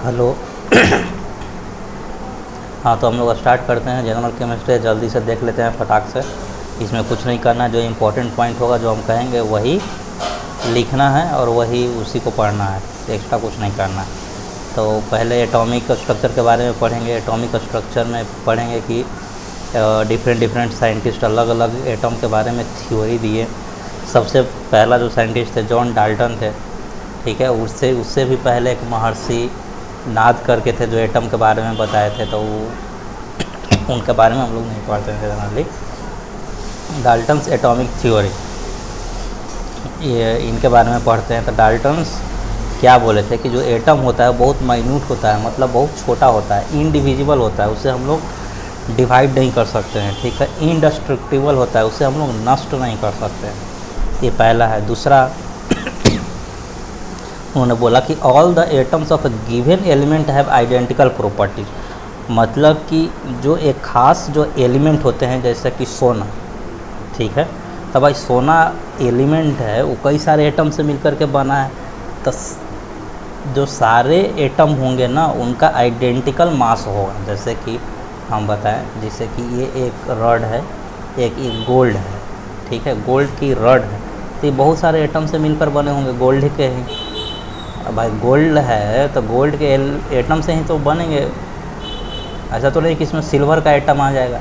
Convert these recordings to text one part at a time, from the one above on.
Hello. हाँ, तो हम लोग स्टार्ट करते हैं। जनरल केमिस्ट्री जल्दी से देख लेते हैं फटाक से। इसमें कुछ नहीं करना, जो इम्पोर्टेंट पॉइंट होगा जो हम कहेंगे वही लिखना है और वही उसी को पढ़ना है, एक्स्ट्रा कुछ नहीं करना है। तो पहले एटॉमिक स्ट्रक्चर के बारे में पढ़ेंगे। एटॉमिक स्ट्रक्चर में पढ़ेंगे कि डिफरेंट साइंटिस्ट अलग अलग एटम के बारे में थ्योरी दिए। सबसे पहला जो साइंटिस्ट थे जॉन डाल्टन थे, ठीक है। उससे भी पहले एक महर्षि नाद करके थे जो एटम के बारे में बताए थे, तो उनके बारे में हम लोग नहीं पढ़ते थे जनरली। डाल्टन्स एटॉमिक थ्योरी, ये इनके बारे में पढ़ते हैं। तो डाल्टन्स क्या बोले थे कि जो एटम होता है बहुत माइन्यूट होता है, मतलब बहुत छोटा होता है, इनडिविजिबल होता है, उसे हम लोग डिवाइड नहीं कर सकते हैं, ठीक है। इंडेस्ट्रक्टिबल होता है, उसे हम लोग नष्ट नहीं कर सकते हैं। ये पहला है। दूसरा उन्होंने बोला कि all the atoms of a given element have identical properties, मतलब कि जो एक ख़ास जो एलिमेंट होते हैं जैसे कि सोना, ठीक है। तो भाई सोना एलिमेंट है, वो कई सारे एटम से मिलकर के बना है। तो जो सारे एटम होंगे ना उनका आइडेंटिकल मास होगा। जैसे कि हम बताएं, जैसे कि ये एक रड है, एक गोल्ड है, ठीक है। गोल्ड की रड है, तो ये बहुत सारे एटम से मिलकर बने होंगे, गोल्ड के ही। भाई गोल्ड है तो गोल्ड के एटम से ही तो बनेंगे। ऐसा तो नहीं कि इसमें सिल्वर का एटम आ जाएगा,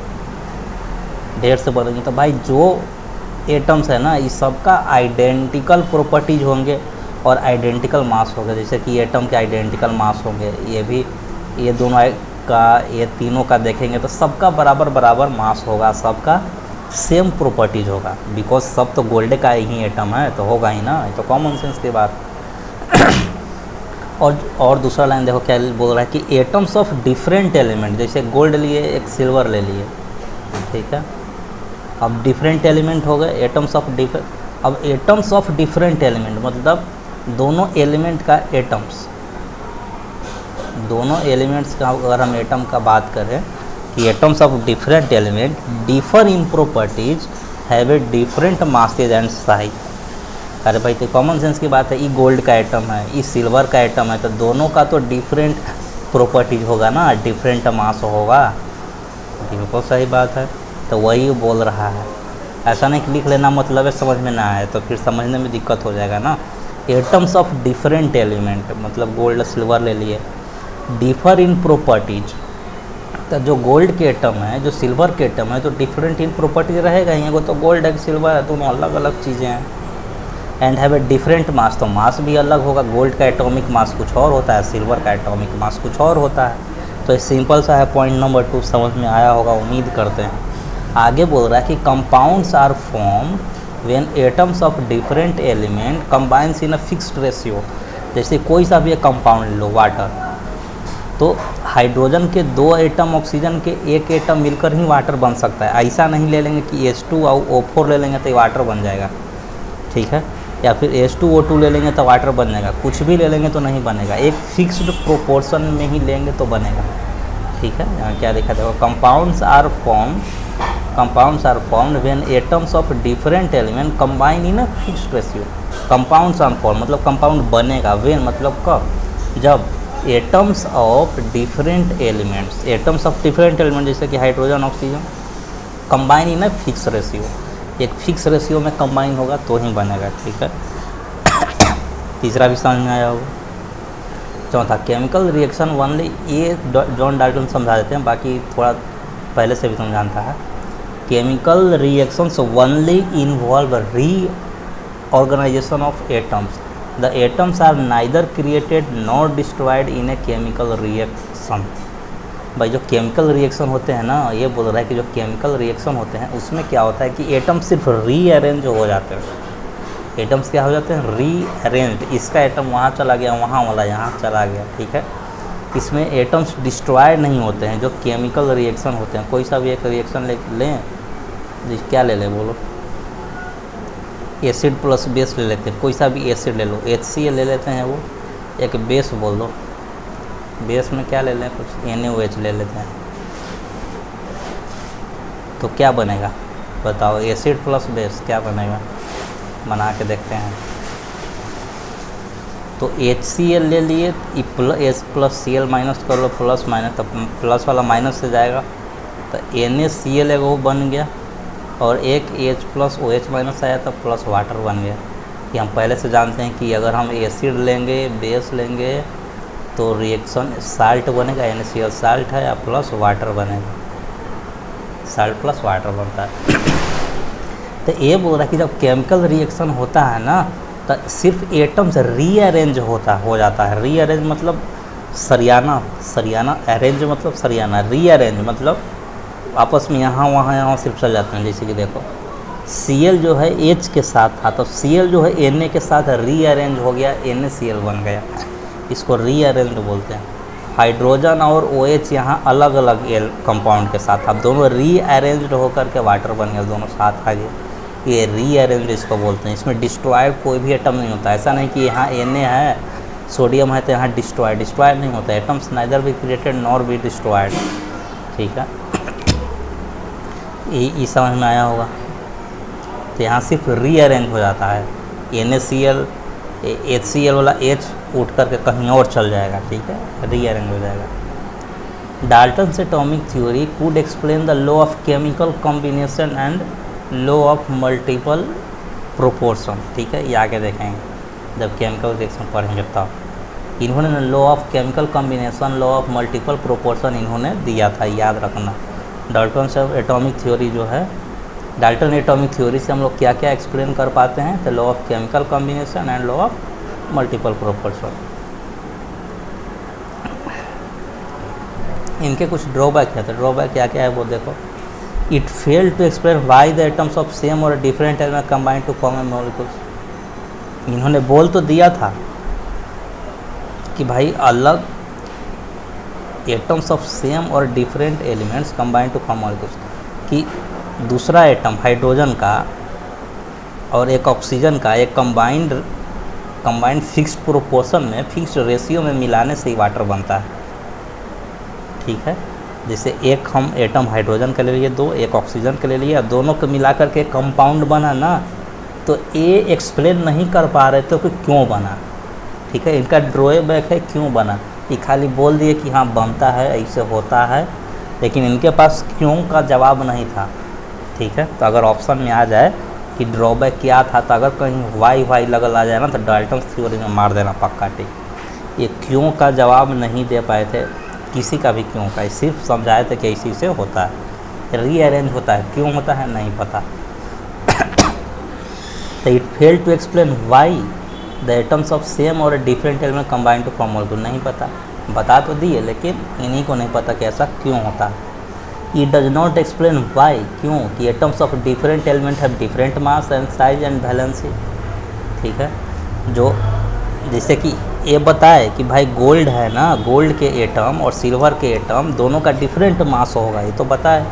ढेर से बनेंगे। तो भाई जो एटम्स है ना, इस सब का आइडेंटिकल प्रॉपर्टीज होंगे और आइडेंटिकल मास होगा। जैसे कि एटम के आइडेंटिकल मास होंगे, ये भी, ये दोनों का, ये तीनों का देखेंगे तो सबका बराबर बराबर मास होगा, सबका सेम प्रॉपर्टीज होगा। बिकॉज सब तो गोल्ड का ही एटम है, तो होगा ही ना, ये तो कॉमन सेंस की बात। और दूसरा लाइन देखो क्या बोल रहा है कि एटम्स ऑफ डिफरेंट एलिमेंट, जैसे गोल्ड लिए, एक सिल्वर ले लिए, ठीक है। अब डिफरेंट एलिमेंट हो गए, एटम्स ऑफ अब एटम्स ऑफ डिफरेंट एलिमेंट मतलब दोनों एलिमेंट का एटम्स, दोनों एलिमेंट्स का अगर हम एटम का बात करें कि atoms of different element differ in properties have a different masses and size. अरे भाई तो कॉमन सेंस की बात है, ये गोल्ड का एटम है, ये सिल्वर का एटम है, तो दोनों का तो डिफरेंट प्रॉपर्टीज होगा ना, डिफरेंट मास होगा। बिल्कुल सही बात है, तो वही बोल रहा है। ऐसा नहीं कि लिख लेना मतलब है समझ में ना आए, तो फिर समझने में दिक्कत हो जाएगा ना। एटम्स ऑफ डिफरेंट एलिमेंट मतलब गोल्ड सिल्वर ले लिए, डिफर इन प्रॉपर्टीज, तो जो गोल्ड के एटम है, जो सिल्वर के एटम है, तो डिफरेंट इन प्रॉपर्टीज रहेगा ही। वो तो गोल्ड है, सिल्वर है, दोनों अलग अलग चीज़ें हैं। And have a different mass, तो मास भी अलग होगा। गोल्ड का एटॉमिक मास कुछ और होता है, सिल्वर का एटॉमिक मास कुछ और होता है। तो ये सिंपल सा है। पॉइंट नंबर 2 समझ में आया होगा, उम्मीद करते हैं। आगे बोल रहा है कि compounds are form when atoms of different element combines in a fixed ratio. जैसे कोई सा भी एक कंपाउंड लो, वाटर, तो हाइड्रोजन के 2 एटम, ऑक्सीजन के 1 एटम मिलकर ही वाटर बन सकता है। ऐसा नहीं ले लेंगे कि H2 और O4 ले लेंगे तो ये वाटर बन जाएगा, ठीक है। या फिर H2O2 ले लेंगे तो वाटर बन जाएगा। कुछ भी ले लेंगे तो नहीं बनेगा, एक फिक्स्ड प्रोपोर्शन में ही लेंगे तो बनेगा, ठीक है। यहाँ क्या लिखा देखो, compounds are formed when atoms of different element combine in a fixed ratio. Compounds are form मतलब कंपाउंड बनेगा, व्हेन मतलब कब, जब atoms of different elements, atoms of different element जैसे कि hydrogen, oxygen, combine in a fix ratio, एक fix ratio में combine होगा तो ही बनेगा, ठीक है। तीसरा भी समझ में आया होगा। चौथा, केमिकल रिएक्शन ओनली, ये जॉन डाल्टन समझा देते हैं, बाकी थोड़ा पहले से भी समझाता है। Chemical reactions only involve reorganisation of atoms, the atoms are neither created nor destroyed in a chemical reaction. भाई जो केमिकल रिएक्शन होते हैं ना, ये बोल रहा है कि जो केमिकल रिएक्शन होते हैं उसमें क्या होता है कि एटम सिर्फ रीअरेंज हो जाते हैं। एटम्स क्या हो जाते हैं, रीअरेंज। इसका एटम वहाँ चला गया, वहाँ वाला यहाँ चला गया, ठीक है। इसमें एटम्स डिस्ट्रॉय नहीं होते हैं। जो केमिकल रिएक्शन होते हैं, कोई सा भी एक रिएक्शन लें, क्या ले लें बोलो, एसिड प्लस बेस ले लेते हैं। कोई सा भी एसिड ले लो, HCl ले लेते हैं, वो एक बेस बोल दो। बेस में क्या ले लें, कुछ NaOH ले लेते हैं, तो क्या बनेगा बताओ, एसिड प्लस बेस क्या बनेगा, बना के देखते हैं। तो तो HCl ले लिए, H प्लस Cl माइनस कर लो, प्लस माइनस, तो प्लस वाला माइनस से जाएगा, तो NaCl एक वो बन गया, और एक H प्लस OH माइनस आया तो प्लस वाटर बन गया। कि हम पहले से जानते हैं कि अगर हम एसिड लेंगे, बेस लेंगे, तो रिएक्शन साल्ट बनेगा, NaCl साल्ट है, या प्लस वाटर बनेगा, साल्ट प्लस वाटर बनता है। तो ये बोल रहा है कि जब केमिकल रिएक्शन होता है ना, तो सिर्फ एटम्स रीअरेंज हो जाता है। रीअरेंज मतलब सरियाना, अरेंज मतलब सरियाना, रीअरेंज मतलब आपस में यहाँ सिर्फ चल जाते हैं। जैसे कि देखो Cl जो है H के साथ था, तो Cl जो है Na के साथ रीअरेंज हो गया, NaCl बन गया, इसको रीअरेंज बोलते हैं। हाइड्रोजन और OH यहाँ अलग अलग एल कंपाउंड के साथ, अब दोनों रीअरेंज्ड होकर के वाटर बन गया, दोनों साथ आ गए, ये रीअरेंज इसको बोलते हैं। इसमें डिस्ट्रॉयड कोई भी एटम नहीं होता, ऐसा नहीं कि यहाँ Na है, सोडियम है तो यहाँ डिस्ट्रॉयड नहीं होता। Atoms neither be created nor be destroyed, ठीक है, ये समझ में आया होगा। तो यहाँ सिर्फ रीअरेंज हो जाता है, NaCl HCl वाला H उठ करके कहीं और चल जाएगा, ठीक है, रीअरेंज हो जाएगा। Dalton's atomic theory could explain the law of chemical combination and law of multiple proportion, ठीक है, ये आगे देखेंगे जब केमिकल रिएक्शन पढ़ेंगे तब। इन्होंने law of chemical combination, law of multiple proportion इन्होंने दिया था, याद रखना। डाल्टन्स एटॉमिक थ्योरी जो है, डाल्टन एटॉमिक थ्योरी से हम लोग क्या क्या एक्सप्लेन कर पाते हैं, तो law of chemical combination and law of multiple proportion. इनके कुछ ड्रॉबैक है, तो ड्रॉबैक क्या क्या है वो देखो। It fail to explain why the atoms of same or different element combine to form a molecules. इन्होंने बोल तो दिया था कि भाई अलग atoms of same or different elements combine to form molecules, कि दूसरा एटम हाइड्रोजन का और एक ऑक्सीजन का एक कंबाइंड फिक्स्ड प्रोपोर्शन में, फिक्स्ड रेशियो में मिलाने से ही वाटर बनता है, ठीक है। जैसे एक हम एटम हाइड्रोजन के ले लिए, दो एक ऑक्सीजन के ले लिए, दोनों को मिला करके कंपाउंड बना ना, तो ये एक्सप्लेन नहीं कर पा रहे थे कि क्यों बना, ठीक है। इनका ड्रॉबैक है क्यों बना, ये खाली बोल दिए कि हाँ बनता है, ऐसे होता है, लेकिन इनके पास क्यों का जवाब नहीं था, ठीक है। तो अगर ऑप्शन में आ जाए कि ड्रॉबैक क्या था, तो अगर कहीं वाई लगल आ जाए ना, तो डाल्टन थ्योरी में मार देना पक्का, ठीक। ये क्यों का जवाब नहीं दे पाए थे, किसी का भी क्यों का, सिर्फ समझाए थे कि इसी से होता है, रीअरेंज होता है, क्यों होता है नहीं पता। तो it fail to explain why the atoms of same or different element combine to form molecule, नहीं पता, बता तो दिए लेकिन इन्हीं को नहीं पता कि ऐसा क्यों होता है। It does not explain why, क्यों, कि atoms of different element have different mass and size and valency, ठीक है। जो जैसे कि ये बताए कि भाई गोल्ड है ना, गोल्ड के एटम और सिल्वर के एटम दोनों का डिफरेंट मास होगा, ये तो बताए।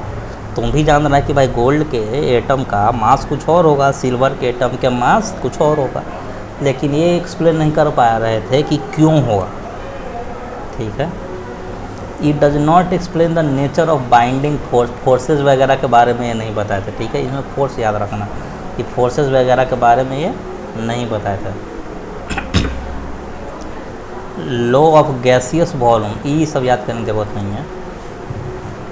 तुम भी जान रहा है कि भाई गोल्ड के एटम का मास कुछ और होगा, सिल्वर के एटम के मास कुछ और होगा, लेकिन ये एक्सप्लेन नहीं कर पा रहे थे कि क्यों होगा, ठीक है। It does not explain the nature of binding forces वगैरह के बारे में ये नहीं बताए थे, ठीक है। इसमें फोर्स याद रखना कि फोर्सेस वगैरह के बारे में ये नहीं बताए थे। लॉ ऑफ गैसियस वॉल्यूम, ये सब याद करने की जरूरत नहीं है,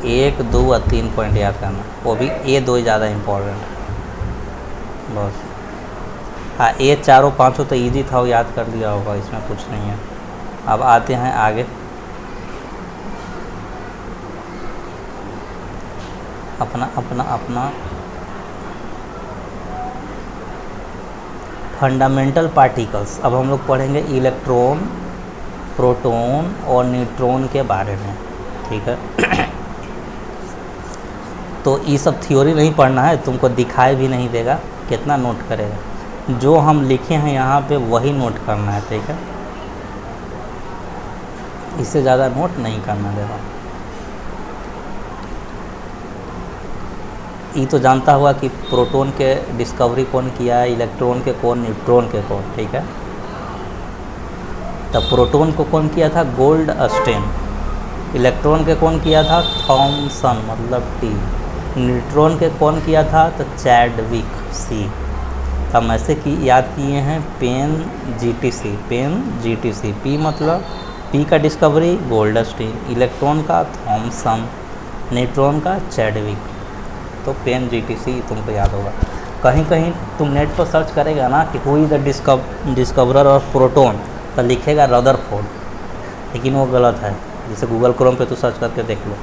1, 2 और 3 पॉइंट याद करना, वो भी ये दो ही ज़्यादा इम्पोर्टेंट है बस। हाँ, ये चारों पाँचों तो ईजी था, वो याद कर लिया होगा, इसमें कुछ नहीं है। अब आते हैं आगे, अपना फंडामेंटल पार्टिकल्स। अब हम लोग पढ़ेंगे इलेक्ट्रॉन, प्रोटॉन और न्यूट्रॉन के बारे में, ठीक है। तो ये सब थ्योरी नहीं पढ़ना है, तुमको दिखाई भी नहीं देगा, कितना नोट करेगा, जो हम लिखे हैं यहाँ पे वही नोट करना है, ठीक है। इससे ज़्यादा नोट नहीं करना देगा। ये तो जानता होगा कि प्रोटॉन के डिस्कवरी कौन किया है, इलेक्ट्रॉन के कौन, न्यूट्रॉन के कौन, ठीक है। तब प्रोटॉन को कौन किया था, गोल्डस्टीन। इलेक्ट्रॉन के कौन किया था, थॉमसन मतलब टी। न्यूट्रॉन के कौन किया था, तो चैडविक सी। तो हम ऐसे की याद किए हैं pen GTC, pen GTC. P मतलब पी का डिस्कवरी गोल्डस्टीन, इलेक्ट्रॉन का थॉमसन, न्यूट्रॉन का चैडविक। तो पेन जीटीसी तुमको याद होगा। कहीं कहीं तुम नेट पर सर्च करेगा ना कि who is the discoverer of proton, तो लिखेगा रदरफोर्ड, लेकिन वो गलत है। जैसे गूगल क्रोम पे तो सर्च करके देख लो।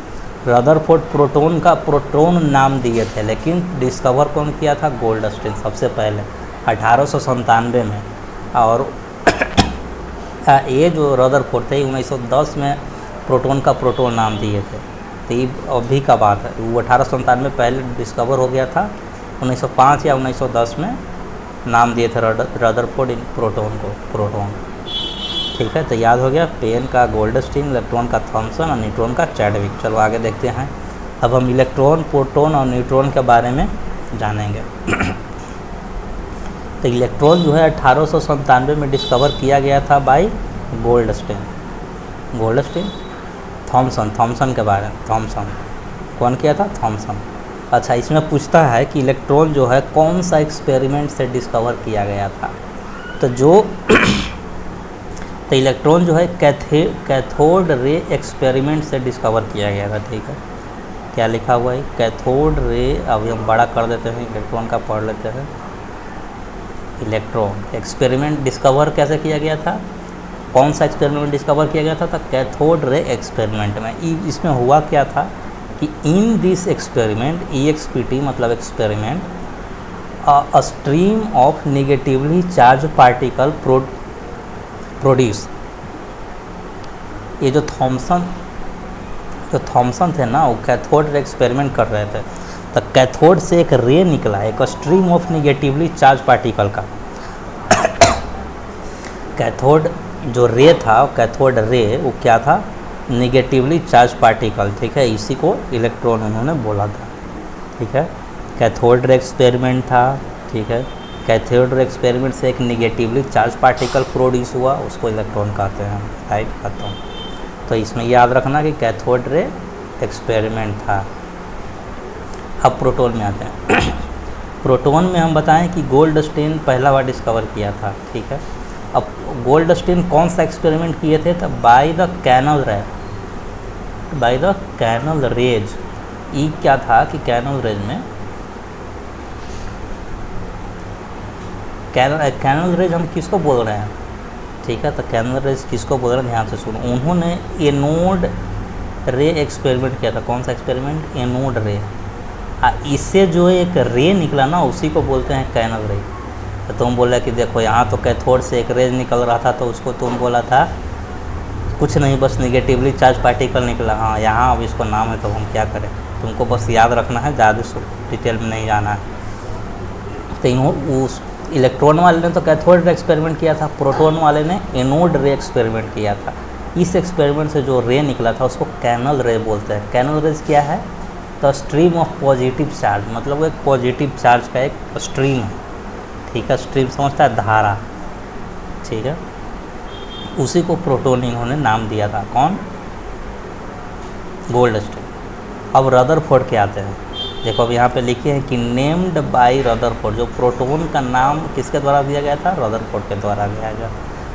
रदरफोर्ड प्रोटॉन का प्रोटॉन नाम दिए थे, लेकिन डिस्कवर कौन किया था? गोल्डस्टीन सबसे पहले 1897 में। और ये जो रदरफोर्ड थे 1910 में प्रोटॉन का प्रोटॉन नाम दिए थे। तो ये अभी का बात है, वो 1897 में पहले डिस्कवर हो गया था, 1905 या 1910 में नाम दिए थे रदरफोर्ड प्रोटॉन को, प्रोटॉन। ठीक है, तो याद हो गया पेन का गोल्डस्टीन, इलेक्ट्रॉन का थॉमसन और न्यूट्रॉन का चैडविक। चलो आगे देखते हैं। अब हम इलेक्ट्रॉन, प्रोटॉन और न्यूट्रॉन के बारे में जानेंगे। तो इलेक्ट्रॉन जो है 1897 में डिस्कवर किया गया था बाय गोल्डस्टीन, थॉमसन के बारे में। थॉमसन कौन किया था? थॉमसन। अच्छा, इसमें पूछता है कि इलेक्ट्रॉन जो है कौन सा एक्सपेरिमेंट से डिस्कवर किया गया था। तो इलेक्ट्रॉन जो है कैथोड रे एक्सपेरिमेंट से डिस्कवर किया गया था। ठीक है, क्या लिखा हुआ है? Cathode ray. अभी हम बड़ा कर देते हैं, इलेक्ट्रॉन का पढ़ लेते हैं। इलेक्ट्रॉन एक्सपेरिमेंट डिस्कवर कैसे किया गया था? कौन सा एक्सपेरिमेंट डिस्कवर किया गया था? तो कैथोड रे एक्सपेरिमेंट में। इसमें हुआ क्या था कि इन दिस एक्सपेरिमेंट, EXPT मतलब experiment, a stream of negatively charge particle produce. ये जो थॉमसन थे ना, वो कैथोड रे एक्सपेरिमेंट कर रहे थे। तो कैथोड से एक रे निकला, एक stream of negatively charge particle का। कैथोड जो रे था, कैथोड रे, वो क्या था? Negatively charge particle. ठीक है, इसी को इलेक्ट्रॉन उन्होंने बोला था। ठीक है, कैथोड रे एक्सपेरिमेंट था। ठीक है, कैथोड रे एक्सपेरिमेंट से एक नेगेटिवली चार्ज पार्टिकल प्रोड्यूस हुआ, उसको इलेक्ट्रॉन कहते हैं। राइट, खत्म। तो इसमें याद रखना कि कैथोड रे एक्सपेरिमेंट था। अब प्रोटॉन में आते हैं। प्रोटॉन में हम बताएं कि गोल्डस्टीन पहला बार डिस्कवर किया था। ठीक है, अब गोल्डस्टीन कौन सा एक्सपेरिमेंट किए थे? तो बाय द कैनल रेज। ई क्या था कि कैनल रेज में, कैनल रेज हम किसको बोल रहे हैं? ठीक है, तो कैनल रेज किसको बोल रहे हैं? ध्यान से सुनो। उन्होंने एनोड रे एक्सपेरिमेंट किया था। कौन सा एक्सपेरिमेंट? एनोड रे। इससे जो एक रे निकला ना, उसी को बोलते हैं कैनल रे। तो तुम बोला कि देखो यहाँ तो कैथोड से एक रे निकल रहा था, तो उसको तुम बोला था कुछ नहीं, बस नेगेटिवली चार्ज पार्टिकल निकला। हाँ, यहाँ अब इसको नाम है, तो हम क्या करें? तुमको बस याद रखना है, ज़्यादा डिटेल में नहीं जाना है। तो उस इलेक्ट्रॉन वाले ने तो कैथोड रे एक्सपेरिमेंट किया था, प्रोटॉन वाले ने एनोड रे एक्सपेरिमेंट किया था। इस एक्सपेरिमेंट से जो रे निकला था उसको कैनल रे बोलते हैं। कैनल रेज क्या है? तो स्ट्रीम ऑफ पॉजिटिव चार्ज, मतलब वो एक पॉजिटिव चार्ज का एक स्ट्रीम है। ठीक है, स्ट्रीम समझता है, धारा। ठीक है, उसी को प्रोटॉन इन्होंने नाम दिया था। कौन? गोल्डस्टीन। अब रदरफोर्ड के आते हैं। देखो अब यहाँ पे लिखे हैं कि नेम्ड बाय रदरफोर्ड। जो प्रोटॉन का नाम किसके द्वारा दिया गया था? रदरफोर्ड के द्वारा दिया गया।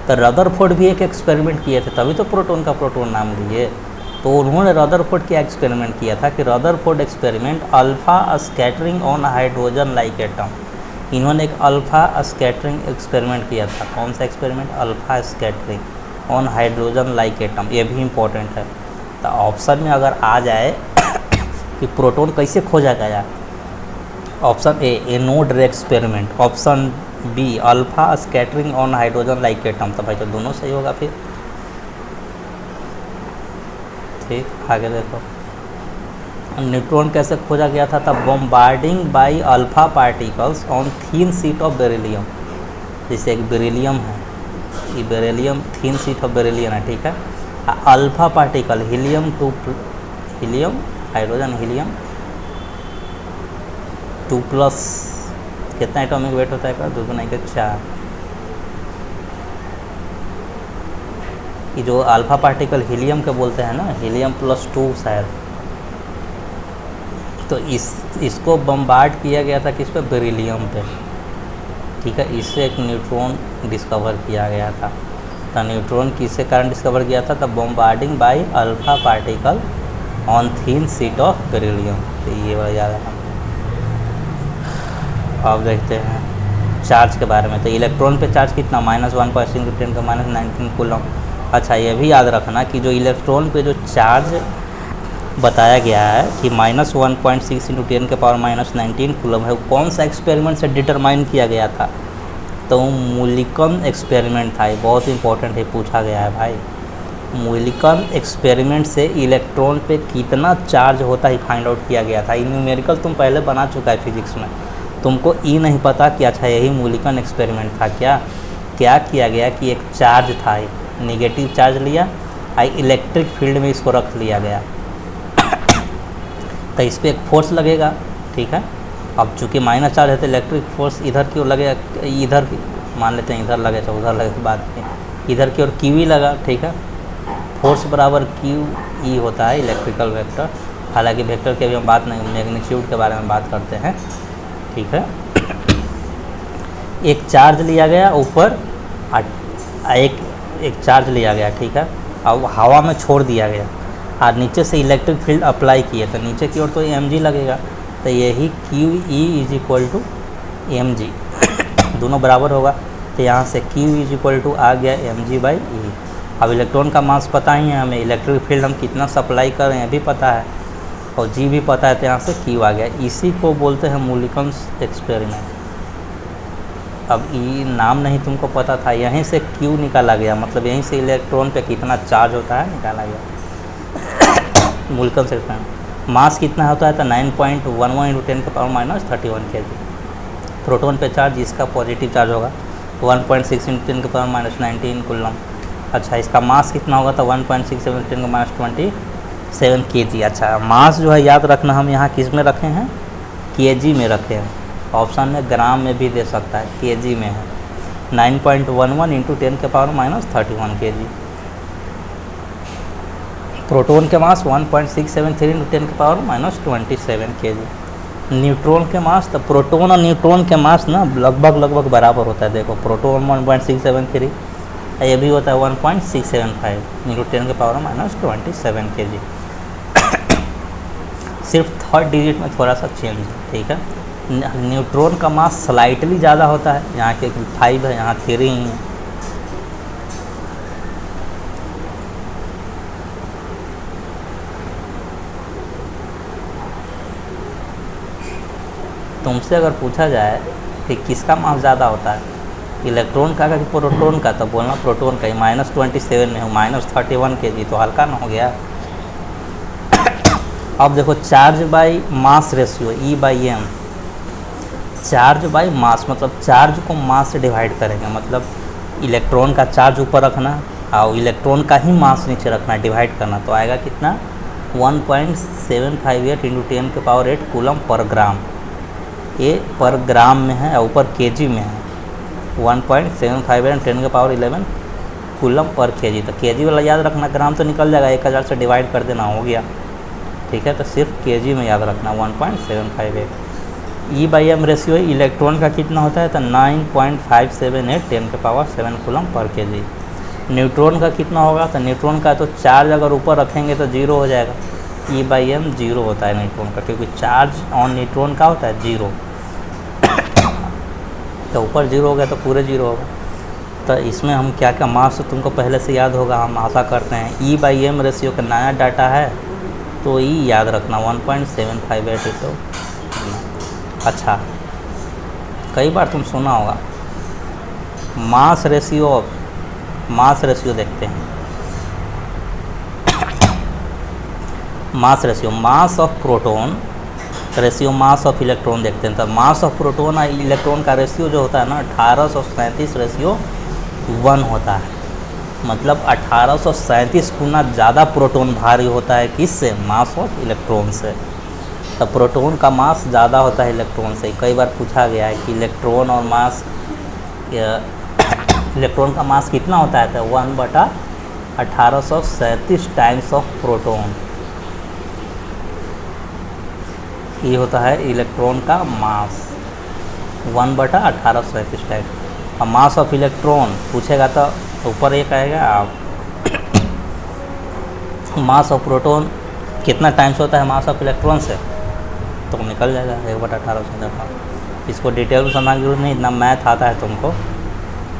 तो रदरफोर्ड भी एक एक्सपेरिमेंट किए थे, तभी तो प्रोटॉन का प्रोटॉन नाम दिए। तो उन्होंने रदरफोर्ड क्या एक्सपेरिमेंट किया था कि Rutherford experiment alpha scattering on hydrogen like atom. इन्होंने एक अल्फा स्कैटरिंग एक्सपेरिमेंट किया था। कौन सा experiment? Alpha scattering on hydrogen like atom. ये भी इम्पोर्टेंट है। तो ऑप्शन में अगर आ जाए कि प्रोटॉन कैसे खोजा गया, option A anode ray experiment, option B alpha scattering on hydrogen like atom, तो भाई तो दोनों सही होगा फिर। ठीक, आगे देखो। न्यूट्रॉन कैसे खोजा गया था? तब bombarding by alpha particles on thin sheet of beryllium. जैसे एक बेरिलियम है, ये beryllium thin sheet of beryllium है। ठीक है, alpha particle helium hydrogen helium 2+, कितना एटॉमिक वेट होता है का? 2 × 4। ये जो अल्फा पार्टिकल हीलियम के बोलते हैं ना, हीलियम +2 शायद। तो इसको बम्बार्ड किया गया था किस पे? बेरिलियम पे। ठीक है। इससे एक न्यूट्रॉन डिस्कवर किया गया था। तो न्यूट्रॉन किसके कारण डिस्कवर किया था? The bombarding by alpha particle on thin sheet of beryllium. तो ये वाला याद है। अब देखते हैं चार्ज के बारे में। तो इलेक्ट्रॉन पे चार्ज कितना? -1.6 × 10⁻⁹ कूलम। अच्छा, ये भी याद रखना कि जो इलेक्ट्रॉन पे जो चार्ज बताया गया है कि -1.6 × 10⁻⁻19 कूलम है, वो कौन सा एक्सपेरिमेंट से डिटरमाइन किया गया था? तो मूलिकन एक्सपेरिमेंट था। ये बहुत इंपॉर्टेंट है, पूछा गया है भाई। मूलिकन एक्सपेरिमेंट से इलेक्ट्रॉन पे कितना चार्ज होता है फाइंड आउट किया गया था। ये न्यूमेरिकल तुम पहले बना चुका है फिजिक्स में, तुमको ये नहीं पता कि अच्छा यही मूलिकन एक्सपेरिमेंट था क्या? क्या किया गया कि एक चार्ज था, एक निगेटिव चार्ज लिया, इलेक्ट्रिक फील्ड में इसको रख लिया गया, तो इस पर एक फोर्स लगेगा, ठीक है। अब चूँकि माइनस चार्ज है तो इलेक्ट्रिक फोर्स इधर की ओर लगेगा, इधर मान लेते हैं इधर लगे तो उधर लगे, बात में इधर की ओर क्यू ही लगा, ठीक है। फोर्स बराबर क्यू ई होता है इलेक्ट्रिकल वेक्टर। हालांकि वेक्टर की अभी हम बात नहीं, मैग्नीट्यूड के बारे में बात करते हैं, ठीक है। एक चार्ज लिया गया ऊपर, एक चार्ज लिया गया, ठीक है, अब हवा में छोड़ दिया गया और नीचे से इलेक्ट्रिक फील्ड अप्लाई किए तो नीचे की ओर तो mg लगेगा। तो यही QE = mg, दोनों बराबर होगा। तो यहाँ से Q आ गया mg/e। अब इलेक्ट्रॉन का मास पता ही है हमें, इलेक्ट्रिक फील्ड हम कितना सप्लाई कर रहे हैं भी पता है, और जी भी पता है, तो यहाँ से Q आ गया। इसी को बोलते हैं मूलिकन्स एक्सपेरिमेंट। अब ये नाम नहीं तुमको पता था, यहीं से Q निकाला गया, मतलब यहीं से इलेक्ट्रॉन पे कितना चार्ज होता है निकाला गया। मूलिकन्स एक्सपेरिमेंट। मास कितना होता है? तो 9.11 × 10⁻31 kg। प्रोटॉन पे चार्ज, इसका पॉजिटिव चार्ज होगा 1.6 × 10⁻19 कूलम। अच्छा, इसका मास कितना होगा? तो 1.67 × 10⁻27 kg। अच्छा, मास जो है याद रखना, हम यहाँ किस में रखे हैं? kg में रखे हैं। ऑप्शन में ग्राम में भी दे सकता है, kg में है। 9.11 × 10⁻31 kg। प्रोटॉन के मास 1.673 × 10⁻27 kg। न्यूट्रॉन के मास, तो प्रोटॉन और न्यूट्रॉन के मास ना लगभग बराबर होता है। देखो, प्रोटॉन 1.673, ये भी होता है 1.675 × 10⁻27 kg। सिर्फ थर्ड डिजिट में थोड़ा सा चेंज है, ठीक है। न्यूट्रॉन का मास स्लाइटली ज़्यादा होता है, यहाँ के 5 है, यहाँ 3 ही है। तुमसे अगर पूछा जाए कि किसका मास ज़्यादा होता है, इलेक्ट्रॉन का कि प्रोटॉन का, तो बोलना प्रोटॉन का ही। -27 में हूँ, -31 kg, तो हल्का ना हो गया। अब देखो, charge by mass ratio E/m। Charge by mass मतलब चार्ज को मास से डिवाइड करेंगे, मतलब इलेक्ट्रॉन का चार्ज ऊपर रखना और इलेक्ट्रॉन का ही मास नीचे रखना, डिवाइड करना, तो आएगा कितना? 1.758 × 10⁸ कूलम पर ग्राम। ये पर ग्राम में है और ऊपर kg में है। 1.758 × 10⁻11 कूलम पर kg। तो kg वाला याद रखना, ग्राम तो निकल जाएगा, 1000 से डिवाइड कर देना, हो गया, ठीक है। तो सिर्फ kg में याद रखना 1.758। E/m रेशियो इलेक्ट्रॉन का कितना होता है? तो 9.578 10⁻7 कूलम पर kg। न्यूट्रॉन का कितना होगा? तो न्यूट्रॉन का तो चार्ज अगर ऊपर रखेंगे तो 0 हो जाएगा। E/m 0 होता है न्यूट्रॉन का, क्योंकि चार्ज ऑन न्यूट्रॉन का होता है 0। तो ऊपर 0 हो गया तो पूरे 0 होगा। तो इसमें हम क्या क्या मास तो तुमको पहले से याद होगा, हम आशा करते हैं। E/m रेशियो का नया डाटा है तो E याद रखना 1.758 तो। अच्छा, कई बार तुम सुना होगा मास रेशियो देखते हैं। Mass ratio, mass of proton ratio mass of electron देखते हैं। तो मास ऑफ प्रोटॉन और इलेक्ट्रॉन का रेशियो जो होता है ना 1837:1 होता है। मतलब 1837 गुना ज़्यादा प्रोटॉन भारी होता है किससे? मास ऑफ इलेक्ट्रॉन से। तो प्रोटॉन का मास ज़्यादा होता है इलेक्ट्रॉन से। कई बार पूछा गया है कि इलेक्ट्रॉन और मास, इलेक्ट्रॉन का मास कितना होता है? तो 1/1837 टाइम्स ऑफ प्रोटॉन, ये होता है इलेक्ट्रॉन का मास। 1/1837 टाइम। अब मास ऑफ इलेक्ट्रॉन पूछेगा तो ऊपर एक आएगा, आप मास ऑफ प्रोटॉन कितना टाइम्स होता है मास ऑफ इलेक्ट्रॉन से, तो निकल जाएगा 1/1837। इसको डिटेल में समझना जरूर नहीं, इतना मैथ आता है तुमको।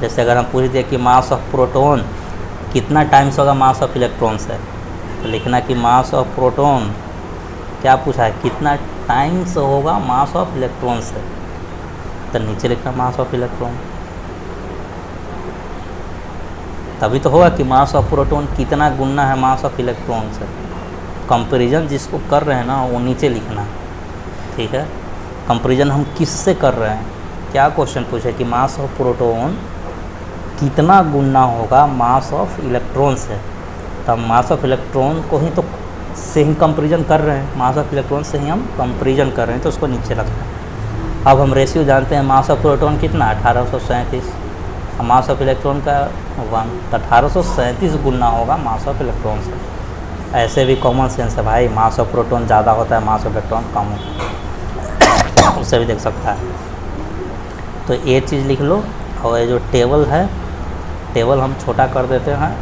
जैसे अगर हम पूछ दिए कि मास ऑफ प्रोटॉन कितना टाइम्स होगा मास ऑफ इलेक्ट्रॉन से, तो लिखना कि मास ऑफ प्रोटॉन क्या पूछा है, कितना टाइम्स होगा मास ऑफ इलेक्ट्रॉन से, तो नीचे लिखना मास ऑफ इलेक्ट्रॉन। तभी तो होगा कि मास ऑफ प्रोटॉन कितना गुना है मास ऑफ इलेक्ट्रॉन से। कंपैरिजन जिसको कर रहे हैं ना वो नीचे लिखना, ठीक है। कंपैरिजन हम किससे कर रहे हैं, क्या क्वेश्चन पूछे कि मास ऑफ प्रोटॉन कितना गुना होगा मास ऑफ इलेक्ट्रॉन से, तब मास ऑफ इलेक्ट्रॉन को ही तो से ही कंपैरिजन कर रहे हैं, मास ऑफ इलेक्ट्रॉन से ही हम कंपैरिजन कर रहे हैं, तो उसको नीचे रखना है। अब हम रेशियो जानते हैं, मास ऑफ प्रोटॉन कितना 1837, मास ऑफ इलेक्ट्रॉन का 1, तो 1837 गुना होगा मास ऑफ इलेक्ट्रॉन से। ऐसे भी कॉमन सेंस है भाई, मास ऑफ प्रोटॉन ज़्यादा होता है, मास ऑफ इलेक्ट्रॉन कम होता है, उससे भी देख सकता है। तो ये चीज़ लिख लो। और ये जो टेबल है, टेबल हम छोटा कर देते हैं,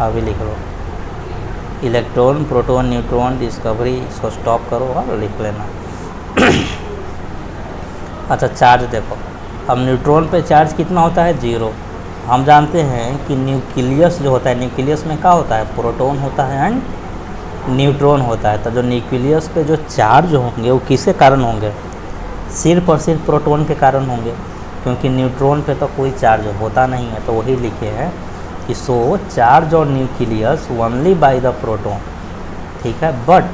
अभी लिख लो। इलेक्ट्रॉन, प्रोटॉन, न्यूट्रॉन, डिस्कवरी, इसको स्टॉप करो और लिख लेना। अच्छा चार्ज देखो, अब न्यूट्रॉन पे चार्ज कितना होता है 0। हम जानते हैं कि न्यूक्लियस जो होता है, न्यूक्लियस में क्या होता है, प्रोटॉन होता है एंड न्यूट्रॉन होता है। तो जो न्यूक्लियस पे जो चार्ज होंगे वो किसके कारण होंगे, सिर्फ और सिर्फ प्रोटॉन के कारण होंगे, क्योंकि न्यूट्रॉन पे तो कोई चार्ज होता नहीं है। तो वही लिखे हैं कि सो चार्ज और nucleus only by the proton, ठीक है। But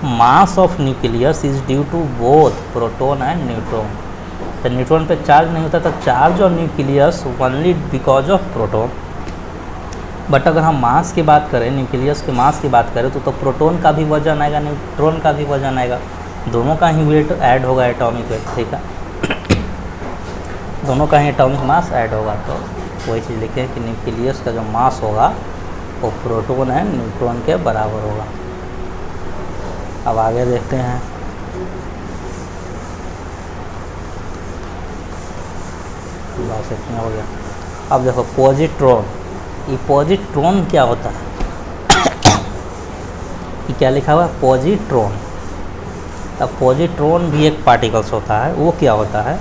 mass of nucleus is due to both proton and neutron. तो न्यूट्रॉन पे चार्ज नहीं होता, तो चार्ज और nucleus only because of proton. But अगर हम मास की बात करें, न्यूक्लियस के मास की बात करें, तो प्रोटॉन का भी वजन आएगा, न्यूट्रॉन का भी वजन आएगा, दोनों का ही वेट ऐड होगा, एटॉमिक वेट, ठीक है। दोनों का ही एटॉमिक मास ऐड होगा। तो वही चीज़ लिखें कि न्यूक्लियस का जो मास होगा वो प्रोटॉन एंड न्यूट्रॉन के बराबर होगा। अब आगे देखते हैं। बस इतना हो गया। अब देखो पॉजिट्रॉन, ये पॉजिट्रॉन क्या होता है, ये क्या लिखा हुआ है, पॉजिट्रॉन। अब पॉजिट्रॉन भी एक पार्टिकल्स होता है, वो क्या होता है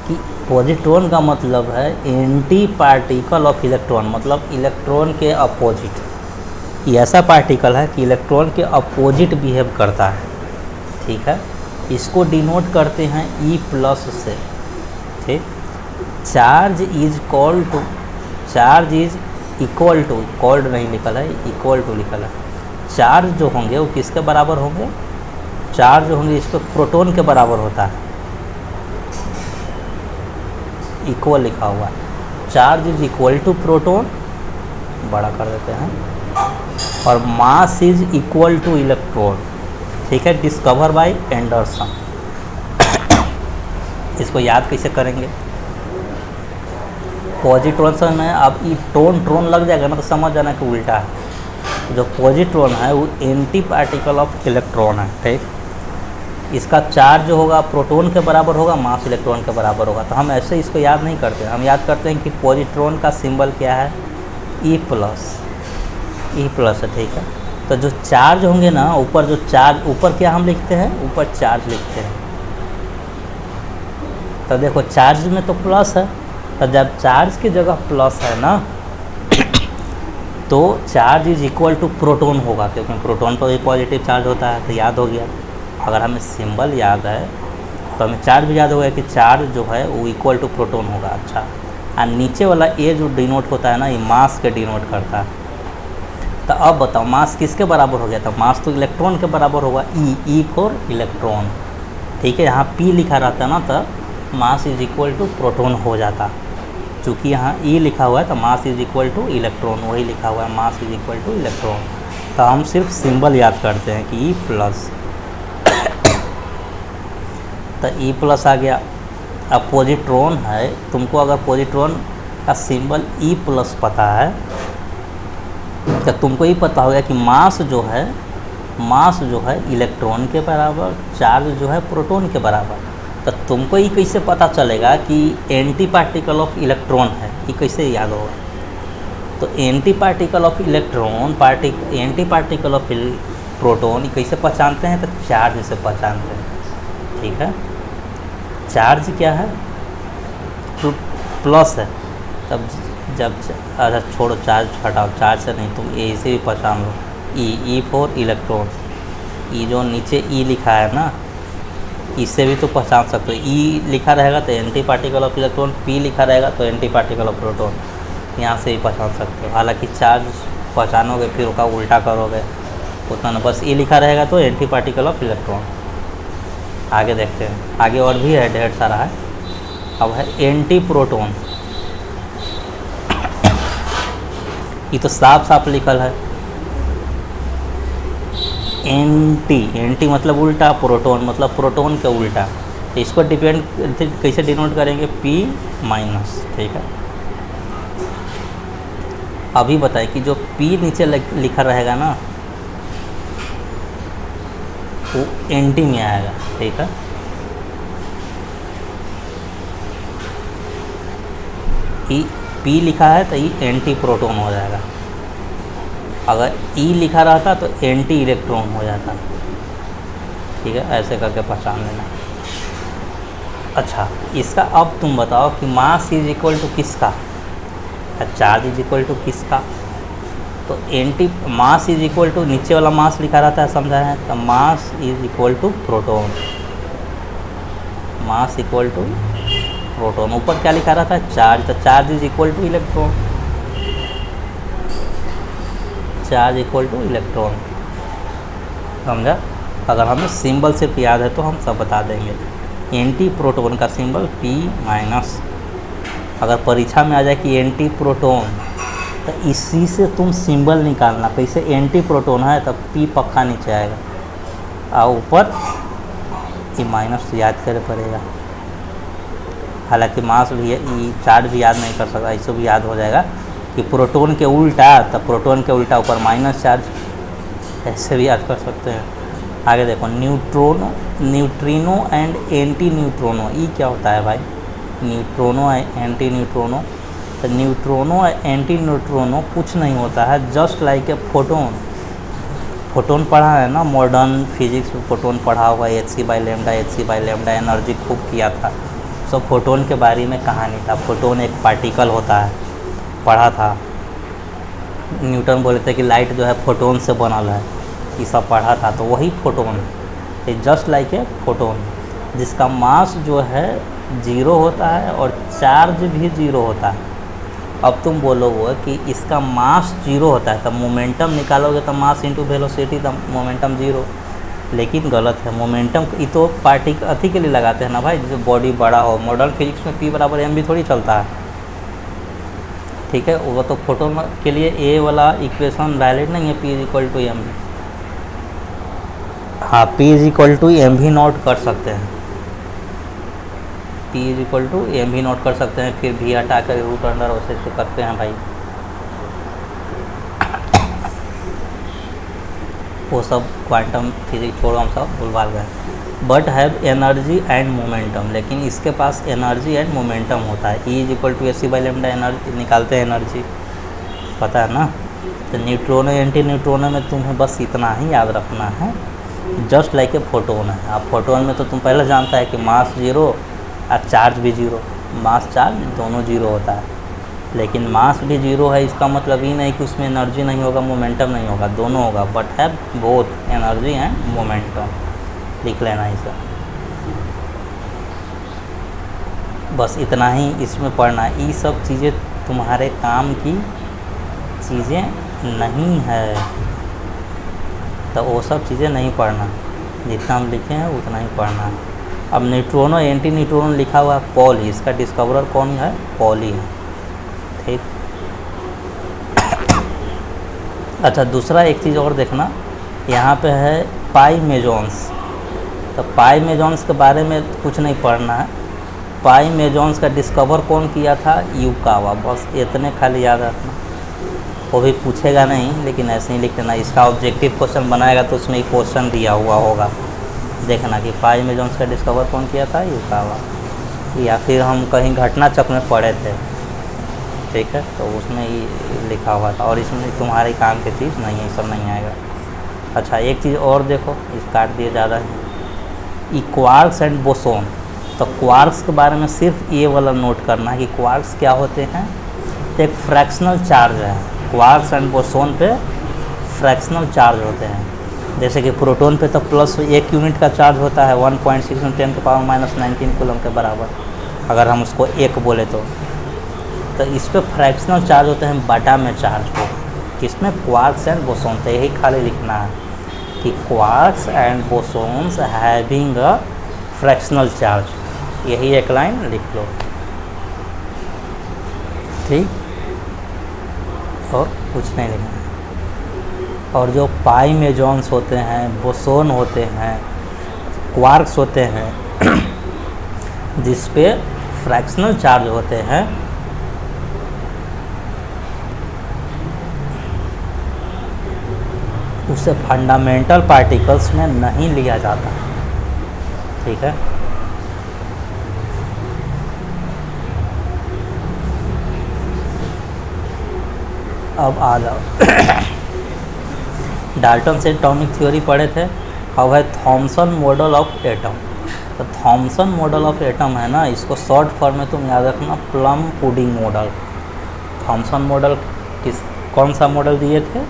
कि पॉजिट्रॉन का मतलब है एंटी पार्टिकल ऑफ इलेक्ट्रॉन, मतलब इलेक्ट्रॉन के अपोजिट। ये ऐसा पार्टिकल है कि इलेक्ट्रॉन के अपोजिट बिहेव करता है, ठीक है। इसको डिनोट करते हैं E+ से, ठीक। Charge is equal to, charge is equal to, equalled नहीं लिखल है, इक्वल टू लिखल है। चार्ज जो होंगे वो किसके बराबर होंगे, चार्ज जो होंगे इसको प्रोटॉन के बराबर होता है, इक्वल लिखा हुआ है। Charge is equal to proton, बड़ा कर देते हैं, और mass is equal to electron, ठीक है। Discover by Anderson. इसको याद कैसे करेंगे, पॉजिट्रॉन में अब ये ट्रोन लग जाएगा ना, तो समझ जाना कि उल्टा है। जो पॉजिट्रॉन है वो एंटी पार्टिकल ऑफ इलेक्ट्रॉन है, ठीक। इसका चार्ज जो होगा प्रोटॉन के बराबर होगा, मास इलेक्ट्रॉन के बराबर होगा। तो हम ऐसे इसको याद नहीं करते, हम याद करते हैं कि पॉजिट्रॉन का सिंबल क्या है, E+, है, ठीक है। तो जो चार्ज होंगे ना ऊपर, जो चार्ज ऊपर क्या हम लिखते हैं, ऊपर चार्ज लिखते हैं। तो देखो चार्ज में तो प्लस है, तो जब चार्ज की जगह प्लस है ना, तो charge is equal to proton होगा, क्योंकि प्रोटॉन पर भी पॉजिटिव चार्ज होता है। तो याद हो गया, अगर हमें सिंबल याद है तो हमें चार्ज भी याद होगा कि चार्ज जो है वो इक्वल टू प्रोटॉन होगा। अच्छा, और नीचे वाला ए जो डिनोट होता है ना, ये मास के डिनोट करता है। तो अब बताओ मास किसके बराबर हो गया था, मास तो इलेक्ट्रॉन के बराबर होगा, ई फॉर इलेक्ट्रॉन, ठीक है। यहाँ P लिखा रहता है ना, तो mass is equal to proton हो जाता। चूँकि यहाँ E लिखा हुआ है तो mass is equal to electron, वही लिखा हुआ है, mass is equal to electron. तो हम सिर्फ सिंबल याद करते हैं कि E+, तो E+ आ गया। अब पॉजिट्रॉन है, तुमको अगर पॉजिट्रॉन का सिंबल E+ पता है तो तुमको ये पता होगा कि मास जो है इलेक्ट्रॉन के बराबर, चार्ज जो है प्रोटॉन के बराबर। तो तुमको ये कैसे पता चलेगा कि एंटी पार्टिकल ऑफ इलेक्ट्रॉन है, ये कैसे याद होगा? तो anti particle of electron anti particle of proton कैसे पहचानते हैं? तो चार्ज से पहचानते हैं। ठीक है, चार्ज क्या है? प्लस है। तब जब अच्छा छोड़ो, चार्ज हटाओ, चार्ज से नहीं, तुम ए से भी पहचान लो। ई फॉर इलेक्ट्रॉन, ई जो नीचे ई लिखा है ना, इससे भी तो पहचान सकते हो। ई लिखा रहेगा तो anti particle of electron, P लिखा रहेगा तो एंटी पार्टिकल ऑफ प्रोटॉन, यहाँ से भी पहचान सकते हो। हालांकि चार्ज पहचानोगे फिर उसका उल्टा करोगे उतना ना, बस ई लिखा रहेगा तो एंटी पार्टिकल ऑफ इलेक्ट्रॉन। आगे देखते हैं, आगे और भी है, ढेर सारा है। अब है एंटी प्रोटॉन, ये तो साफ साफ लिखल है एंटी मतलब उल्टा, प्रोटॉन मतलब प्रोटॉन के उल्टा। तो इसको डिपेंड कैसे डिनोट करेंगे? P minus. ठीक है, अभी बताएं कि जो P नीचे लिखा रहेगा ना वो एंटी में आएगा। ठीक है, ई P लिखा है तो ये एंटी प्रोटॉन हो जाएगा। अगर ई लिखा रहता तो एंटी इलेक्ट्रॉन हो जाता। ठीक है, ऐसे करके पहचान लेना। अच्छा, इसका अब तुम बताओ कि मास इज इक्वल टू किसका? चार्ज इज इक्वल टू किसका? तो anti mass is equal to, नीचे वाला मास लिखा रहता है, समझा है? तो mass is equal to proton, mass equal to proton. ऊपर क्या लिखा रहता है? चार्ज। तो charge is equal to electron, charge equal to electron. समझा? अगर हमें सिंबल सिर्फ याद है तो हम सब बता देंगे। एंटी प्रोटॉन का सिंबल P माइनस। अगर परीक्षा में आ जाए कि एंटी प्रोटॉन, तो इसी से तुम सिंबल निकालना। कैसे? एंटी प्रोटॉन है तब P पक्का नीचे आएगा और ऊपर ये माइनस तो याद करे पड़ेगा। हालांकि मास भी चार्ज भी याद नहीं कर सकता, इससे भी याद हो जाएगा कि प्रोटॉन के उल्टा, तब प्रोटॉन के उल्टा ऊपर माइनस चार्ज, ऐसे भी याद कर सकते हैं। आगे देखो, न्यूट्रिनो एंड एंटी न्यूट्रोनो, ये क्या होता है भाई? न्यूट्रोनो एंटी न्यूट्रोनो। तो न्यूट्रोनो एंटी न्यूट्रोनो कुछ नहीं होता है, just like a photon. Photon पढ़ा है ना, मॉडर्न फिजिक्स में फोटोन पढ़ा हुआ है, hc/λ एनर्जी खूब किया था। सो फोटोन के बारे में कहानी था। फोटोन एक पार्टिकल होता है, पढ़ा था। न्यूटन बोले थे कि लाइट जो है फोटोन से बनल है, ये सब पढ़ा था। तो वही फोटोन है, जस्ट लाइक ए फोटोन, जिसका मास जो है 0 होता है और चार्ज भी 0 होता है। अब तुम बोलोगे कि इसका मास 0 होता है, तब मोमेंटम निकालोगे तो मास इंटू वेलोसिटी, तब मोमेंटम 0। लेकिन गलत है। मोमेंटम ये तो पार्टिकल अथी के लिए लगाते हैं ना भाई, जैसे बॉडी बड़ा हो। मॉडर्न फिजिक्स में P बराबर mv थोड़ी चलता है। ठीक है, वो तो फोटोन के लिए ए वाला इक्वेशन वैलिड नहीं है, P is equal to mv। हाँ, P is equal to mv note कर सकते हैं, P is equal to mv note कर सकते हैं, फिर भी हटा कर रूट अंडर वैसे तो करते हैं भाई। वो सब क्वांटम फिजिक्स छोड़ो, हम सब भूलभाल गए। But have energy and momentum, लेकिन इसके पास एनर्जी एंड मोमेंटम होता है। E is equal to hc/λ energy निकालते हैं, एनर्जी पता है ना। तो न्यूट्रोनो एंटी न्यूट्रोनो में तुम्हें बस इतना ही याद रखना है, जस्ट लाइक ए फोटोन है। अब फोटोन में तो तुम पहले जानता है कि मास 0 और चार्ज भी 0, मास चार्ज दोनों 0 होता है। लेकिन मास भी 0 है, इसका मतलब ये नहीं कि उसमें एनर्जी नहीं होगा, मोमेंटम नहीं होगा, दोनों होगा। But have both energy and momentum, लिख लेना इसे। बस इतना ही इसमें पढ़ना है। ये सब चीज़ें तुम्हारे काम की चीज़ें नहीं है, तो वो सब चीज़ें नहीं पढ़ना। जितना हम लिखे हैं उतना ही पढ़ना है। अब न्यूट्रोनो एंटी न्यूट्रोनो लिखा हुआ है पॉली, इसका डिस्कवरर कौन है? पॉली है। ठीक। अच्छा, दूसरा एक चीज़ और देखना, यहाँ पे है पाई मेजॉन्स। तो पाई मेजॉन्स के बारे में कुछ नहीं पढ़ना है। पाई मेजॉन्स का डिस्कवर कौन किया था? युकावा। बस इतने खाली याद रखना। वो भी पूछेगा नहीं, लेकिन ऐसे ही लिख लेना। इसका ऑब्जेक्टिव क्वेश्चन बनाएगा तो उसमें क्वेश्चन दिया हुआ होगा, देखना कि पाई मेजॉन्स का डिस्कवर कौन किया था, युकावा, या फिर हम कहीं घटना चक्र में पढ़े थे, ठीक है, तो उसमें ही लिखा हुआ था, और इसमें तुम्हारे काम की चीज़ नहीं है, सब नहीं आएगा। अच्छा एक चीज़ और देखो, इस काट दिए ज़्यादा है, क्वार्क्स एंड बोसोन। तो क्वार्क्स के बारे में सिर्फ ये वाला नोट करना है कि क्वार्क्स क्या होते हैं, तो एक फ्रैक्शनल चार्ज है, क्वार्क्स एंड बोसोन पे फ्रैक्शनल चार्ज होते हैं। जैसे कि प्रोटॉन पे तो प्लस 1 यूनिट का चार्ज होता है 1.6 × 10⁻⁻19 कूलम के बराबर, अगर हम उसको 1 बोले तो इस पे फ्रैक्शनल चार्ज होते हैं बटा में चार्ज हो, किसमें, क्वार्क्स एंड बोसोन। तो यही खाली लिखना है कि quarks and bosons having a fractional charge, यही एक लाइन लिख लो, ठीक, और कुछ नहीं लिखना है। और जो पाई मेजॉन्स होते हैं, बोसोन होते हैं, क्वार्क्स होते हैं जिस पे फ्रैक्शनल चार्ज होते हैं, उसे फंडामेंटल पार्टिकल्स में नहीं लिया जाता, ठीक है। अब आ जाओ डाल्टन से एटॉमिक थ्योरी पढ़े थे, अब है थॉमसन मॉडल ऑफ एटम। तो थॉमसन मॉडल ऑफ एटम है ना, इसको शॉर्ट फॉर्म में तुम याद रखना, plum pudding model. Thompson model कौन सा मॉडल दिए थे,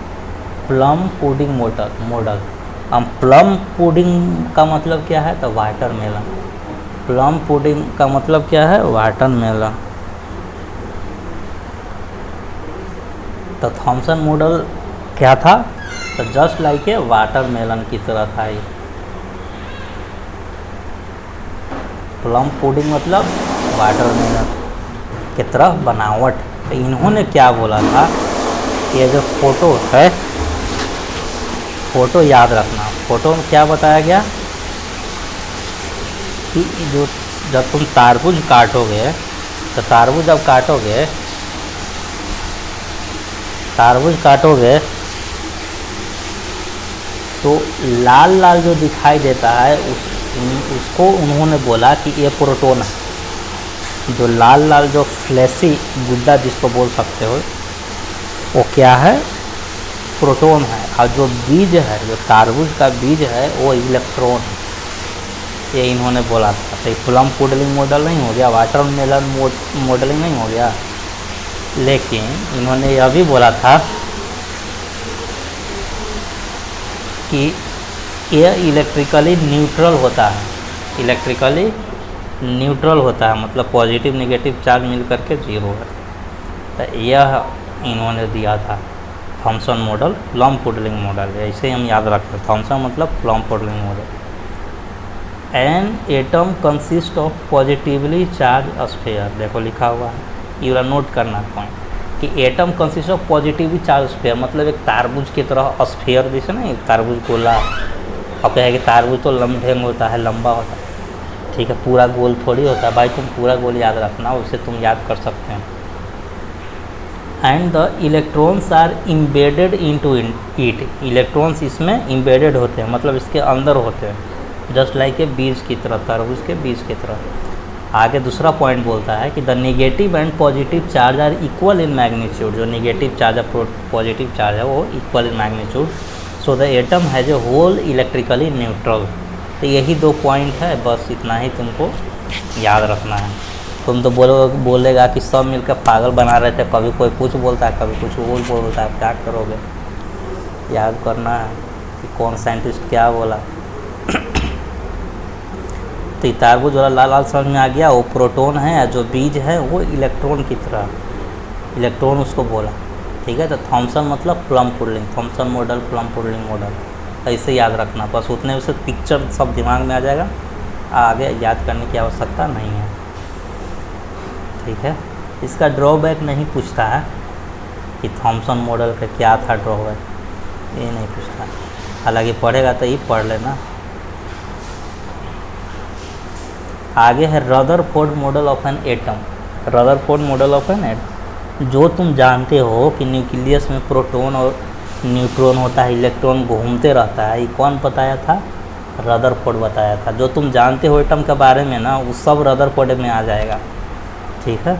प्लम पुडिंग मॉडल। अब प्लम पुडिंग का मतलब क्या है, तो वाटरमेलन। प्लम पुडिंग का मतलब क्या है, वाटरमेलन। तो थॉमसन मॉडल क्या था, तो जस्ट लाइक ए वाटरमेलन की तरह था ये। प्लम पुडिंग मतलब वाटरमेलन की तरह बनावट। तो इन्होंने क्या बोला था, ये जो फोटो है, फोटो याद रखना, फोटो में क्या बताया गया कि जो जब तुम तारबूज काटोगे, तो तारबूज जब काटोगे तो लाल लाल जो दिखाई देता है उसको उन्होंने बोला कि ये प्रोटॉन है। जो लाल लाल जो फ्लैशी गुड्डा जिसको बोल सकते हो, वो क्या है, प्रोटॉन है। और जो बीज है, जो तारबूज का बीज है, वो इलेक्ट्रॉन है, ये इन्होंने बोला था। तो प्लम पुडिंग मॉडल नहीं हो गया, वाटरमेलन मॉडलिंग नहीं हो गया, लेकिन इन्होंने यह भी बोला था कि यह इलेक्ट्रिकली न्यूट्रल होता है, इलेक्ट्रिकली न्यूट्रल होता है, मतलब पॉजिटिव नेगेटिव चार्ज मिल करके 0 है। तो यह इन्होंने दिया था Thompson model, plum pudding model, ऐसे हम याद रखते हैं। थॉमसन मतलब plum pudding model. An atom consist of positively charge sphere, देखो लिखा हुआ है, ये नोट करना पॉइंट कि atom consist of positively charge sphere, मतलब एक तारबूज की तरह स्फीयर, जैसे ना एक तारबूज गोला, और क्या है कि तारबूज तो लम्बेंग होता है, लंबा होता है, ठीक है, पूरा गोल थोड़ी होता है भाई, तुम पूरा गोल याद रखना, उसे तुम याद कर सकते हैं। And the electrons are embedded into it, electrons इसमें इम्बेडेड होते हैं, मतलब इसके अंदर होते हैं, जस्ट लाइक ए बीज की तरह, तरबूज के बीज की तरह। आगे दूसरा पॉइंट बोलता है कि the negative and positive charge are equal in magnitude, जो नेगेटिव चार्ज है, पॉजिटिव चार्ज है, वो equal in magnitude. So the atom has a whole electrically neutral. तो यही 2 पॉइंट है, बस इतना ही तुमको याद रखना है। तुम तो बोलेगा कि सब मिलकर पागल बना रहे थे, कभी कोई कुछ बोलता है, कभी कुछ वो बोलता है, क्या करोगे, याद करना है कि कौन साइंटिस्ट क्या बोला। तो तारबूज वाला लाल लाल समझ में आ गया, वो प्रोटॉन है, जो बीज है वो इलेक्ट्रॉन की तरह, इलेक्ट्रॉन उसको बोला, ठीक है। तो थॉमसन मतलब plum pudding, Thompson model, plum pudding model, ऐसे याद रखना, बस उतने उसे पिक्चर सब दिमाग में आ जाएगा, आगे याद करने की आवश्यकता नहीं है, ठीक है। इसका ड्रॉबैक नहीं पूछता है कि थॉमसन मॉडल का क्या था ड्रॉबैक, ये नहीं पूछता, हालांकि पढ़ेगा तो ये पढ़ लेना। आगे है Rutherford model of an atom. Rutherford model of an atom, जो तुम जानते हो कि न्यूक्लियस में प्रोटॉन और न्यूट्रॉन होता है, इलेक्ट्रॉन घूमते रहता है, ये कौन बताया था, रदरफोर्ड बताया था। जो तुम जानते हो एटम के बारे में ना, वो सब रदरफोर्ड में आ जाएगा। ठीक है।